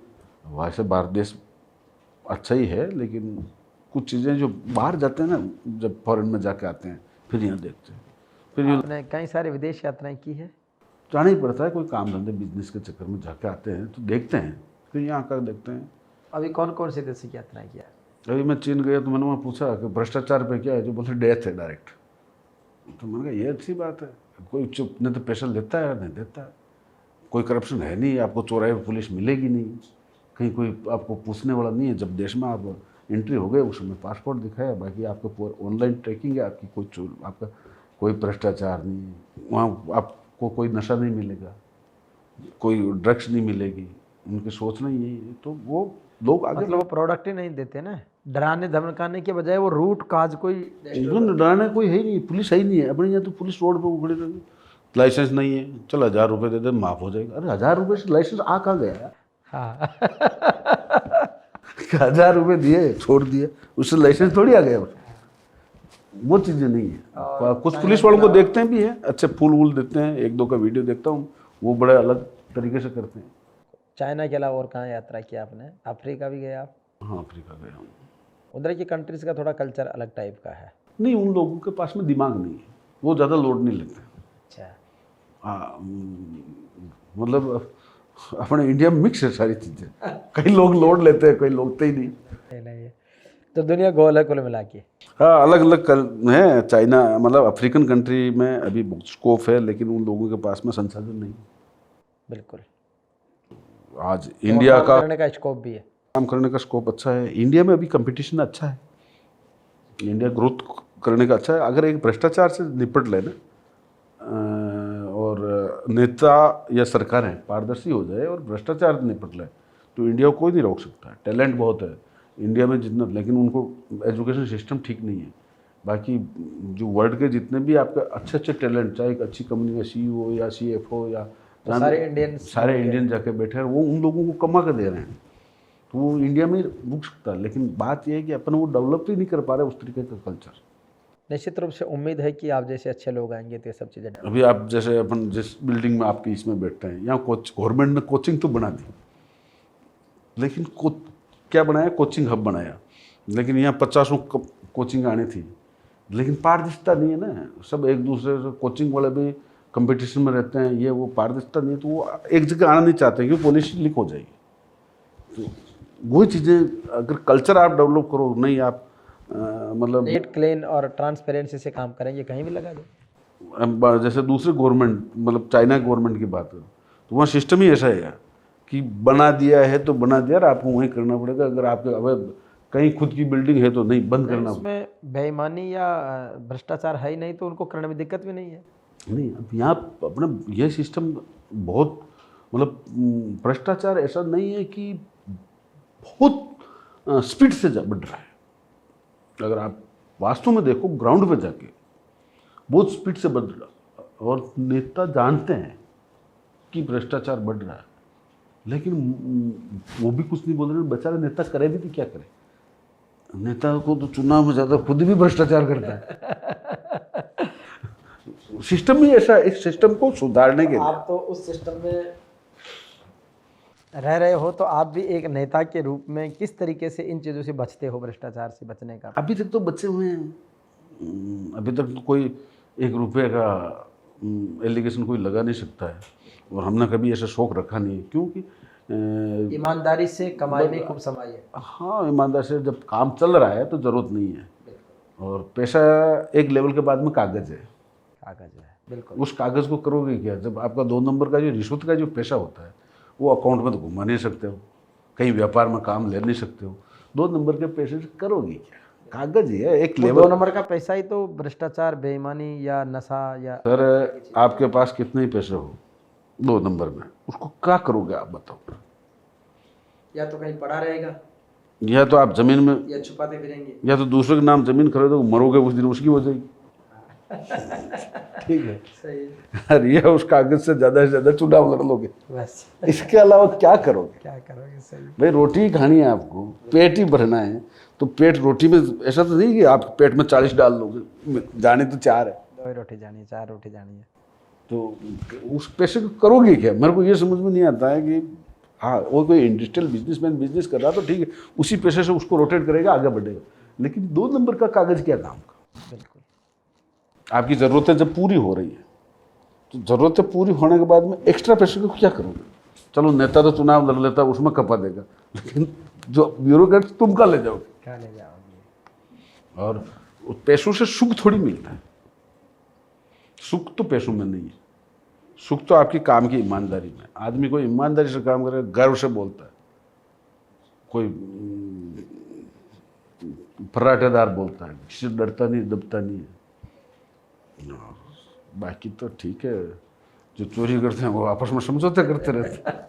वैसे भारत देश अच्छा ही है, लेकिन कुछ चीज़ें जो बाहर जाते हैं ना, जब फॉरेन में जाके आते हैं फिर यहाँ देखते हैं, फिर ये आपने कई सारे विदेश यात्राएं की है। जाना ही पड़ता है। कोई काम धंधे बिजनेस के चक्कर में जाके आते हैं तो देखते हैं, फिर यहाँ का देखते हैं। अभी कौन कौन सी देश की यात्राएं किया? अभी मैं चीन गया तो मैंने वहाँ पूछा कि भ्रष्टाचार पे क्या है, जो बोलते डेथ है डायरेक्ट। तो मैंने कहा ये अच्छी बात है, कोई चुप नहीं तो पैसा लेता है नहीं देता है, कोई करप्शन है नहीं, आपको चौराहे पर पुलिस मिलेगी नहीं, कहीं कोई आपको पूछने वाला नहीं है। जब देश में आप एंट्री हो गए उस समय पासपोर्ट दिखाया, बाकी आपको ऑनलाइन ट्रैकिंग है आपकी, कोई चोर आपका कोई भ्रष्टाचार नहीं, वहाँ आपको कोई नशा नहीं मिलेगा, कोई ड्रग्स नहीं मिलेगी। उनकी सोचना यही है, तो वो लोग आगे मतलब वो प्रोडक्ट ही नहीं देते ना, डराने धमकाने के बजाय वो रूट काज कोई इवन डराने कोई है ही नहीं, पुलिस है ही नहीं है। अपने यहाँ तो पुलिस रोड पे उखड़ी रही, लाइसेंस नहीं है, चल 1,000 रुपये दे दे माफ़ हो जाएगा। अरे 1,000 रुपये से लाइसेंस आ कहाँ गया यार? हाँ 1,000 रुपये दिए छोड़ दिए, उससे लाइसेंस थोड़ी आ गया। वो चीज़ें नहीं है। कुछ पुलिस वालों को देखते हैं भी है, अच्छे फूल वूल देते हैं, एक दो का वीडियो देखता हूँ, वो बड़े अलग तरीके से करते हैं। चाइना के अलावा और कहाँ यात्रा किया आपने? अफ्रीका भी गए आप? हाँ अफ्रीका गया हूँ। उधर की कंट्रीज़ का थोड़ा कल्चर अलग टाइप का है। नहीं, उन लोगों के पास में दिमाग नहीं है, वो ज़्यादा लोड नहीं लेते। अच्छा। हाँ मतलब अपने इंडिया में मिक्स है सारी चीज़ें, कई लोग लोड लेते हैं, कई लोग तो ही नहीं। तो दुनिया गोल है कुल मिला के। हाँ अलग अलग है। चाइना मतलब अफ्रीकन कंट्री में अभी स्कोप है, लेकिन उन लोगों के पास में संसाधन नहीं। बिल्कुल। आज इंडिया काम करने का स्कोप भी है, काम करने का स्कोप अच्छा है। इंडिया में अभी कंपटीशन अच्छा है, इंडिया ग्रोथ करने का अच्छा है। अगर एक भ्रष्टाचार से निपट लेना और नेता या सरकारें पारदर्शी हो जाए और भ्रष्टाचार निपट ले तो इंडिया को कोई नहीं रोक सकता। टैलेंट बहुत है इंडिया में जितना, लेकिन उनको एजुकेशन सिस्टम ठीक नहीं है। बाकी जो वर्ल्ड के जितने भी आपके अच्छे अच्छे टैलेंट, चाहे एक अच्छी कंपनी का CEO या CFO या तो सारे इंडियन जाके बैठे हैं, वो उन लोगों को कमा के दे रहे हैं, तो वो इंडिया में रुक सकता है। लेकिन बात यह है कि अपन वो डेवलप ही नहीं कर पा रहे उस तरीके का कल्चर। निश्चित रूप से उम्मीद है कि आप जैसे अच्छे लोग आएंगे तो ये सब चीज़ें। अभी आप जैसे अपन जिस बिल्डिंग में आपके इसमें बैठते हैं, यहाँ गवर्नमेंट ने कोचिंग तो बना दी, लेकिन क्या बनाया, कोचिंग हब बनाया, लेकिन यहाँ 50 कोचिंग आनी थी, लेकिन पारदर्शिता नहीं है ना। सब एक दूसरे से कोचिंग वाले भी कंपटीशन में रहते हैं, ये वो पारदर्शिता नहीं है, तो वो एक जगह आना नहीं चाहते क्योंकि पॉलिसी लीक हो जाएगी। तो वही चीज़ें अगर कल्चर आप डेवलप करो, नहीं आप मतलब नीट, क्लीन और ट्रांसपेरेंसी से काम करेंगे, कहीं भी लगा दो। जैसे दूसरे गवर्नमेंट मतलब चाइना गवर्नमेंट की बात करो तो वहाँ सिस्टम ही ऐसा है कि बना दिया है तो बना दिया, आपको वहीं करना पड़ेगा। अगर आपके अब कहीं खुद की बिल्डिंग है तो नहीं, बंद करना। उसमें बेईमानी या भ्रष्टाचार है ही नहीं तो उनको करने में दिक्कत भी नहीं है। नहीं, अब यहाँ अपना यह सिस्टम बहुत मतलब भ्रष्टाचार ऐसा नहीं है कि बहुत स्पीड से बढ़ रहा है। अगर आप वास्तव में देखो ग्राउंड पे जाके बहुत स्पीड से बढ़ रहा है, और नेता जानते हैं कि भ्रष्टाचार बढ़ रहा है, लेकिन वो भी कुछ नहीं बोल रहे। बेचारा नेता करे भी तो क्या करे, नेता को तो चुनाव में ज़्यादा खुद भी भ्रष्टाचार करता है। सिस्टम ही ऐसा, इस सिस्टम को सुधारने के लिए आप तो उस सिस्टम में रह रहे हो, तो आप भी एक नेता के रूप में किस तरीके से इन चीज़ों से बचते हो, भ्रष्टाचार से बचने का? अभी तक तो बचे हुए हैं। अभी तक तो कोई 1 रुपये का एलिगेशन कोई लगा नहीं सकता है, और हमने कभी ऐसा शौक रखा नहीं है, क्योंकि ईमानदारी से कमाई भी खूब समाई है। हाँ ईमानदारी से जब काम चल रहा है तो ज़रूरत नहीं है, और पैसा एक लेवल के बाद में कागज़ है। कागज़ है, बिल्कुल। उस कागज़ को करोगे क्या जब आपका 2 नंबर का जो रिश्वत का जो पैसा होता है वो अकाउंट में तो घुमा नहीं सकते हो, कहीं व्यापार में काम ले नहीं सकते हो, 2 नंबर के पैसे से करोगे क्या? कागज ही है एक वो लेवल। 2 नंबर का पैसा ही तो भ्रष्टाचार, बेईमानी या नशा या सर आपके पास कितने ही पैसे हो 2 नंबर में, उसको क्या करोगे आप बताओ? या तो कहीं पड़ा रहेगा या तो आप जमीन में, या छुपाते फिरेंगे। या तो दूसरे के नाम जमीन खरीदो, मरोगे उस दिन उसकी हो जाएगी। ठीक है, सही है। और ये उस कागज से ज़्यादा चुनाव लड़ लोगे, बस इसके अलावा क्या करोगे? क्या करोगे? सही। भाई रोटी ही खानी है आपको, पेट ही भरना है, तो पेट रोटी में ऐसा तो नहीं कि आप पेट में 40 डाल लोगे, जाने तो 4 है, 2 रोटी जानी है, 4 रोटी जानी है। तो उस पैसे को करोगे क्या? मेरे को ये समझ में नहीं आता है कि हाँ वो कोई इंडस्ट्रियल बिजनेसमैन बिजनेस कर रहा तो ठीक है, उसी पैसे से उसको रोटेट करेगा, आगे बढ़ेगा, लेकिन 2 नंबर का कागज क्या काम का? बिल्कुल। आपकी ज़रूरतें जब पूरी हो रही है तो ज़रूरतें पूरी होने के बाद में एक्स्ट्रा पैसे को क्या करोगे? चलो नेता तो चुनाव लड़ लेता, उसमें कपा देगा, लेकिन जो ब्यूरोक्रेट तुम का ले जाओगे, क्या ले जाओगे? और पैसों से सुख थोड़ी मिलता है, सुख तो पैसों में नहीं है, सुख तो आपकी काम की ईमानदारी में। आदमी कोई ईमानदारी से काम करे, गर्व से बोलता है, कोई फर्राटेदार बोलता है, किसी से डरता नहीं दबता नहीं है। बाकी तो ठीक है, जो चोरी करते हैं वो आपस में समझौते करते रहते हैं।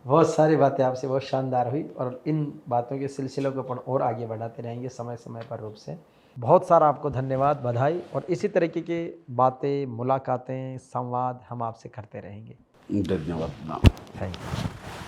बहुत सारी बातें आपसे बहुत शानदार हुई और इन बातों के सिलसिले को अपन और आगे बढ़ाते रहेंगे समय समय पर रूप से। बहुत सारा आपको धन्यवाद, बधाई, और इसी तरीके की बातें, मुलाकातें, संवाद हम आपसे करते रहेंगे। धन्यवाद। Thank you.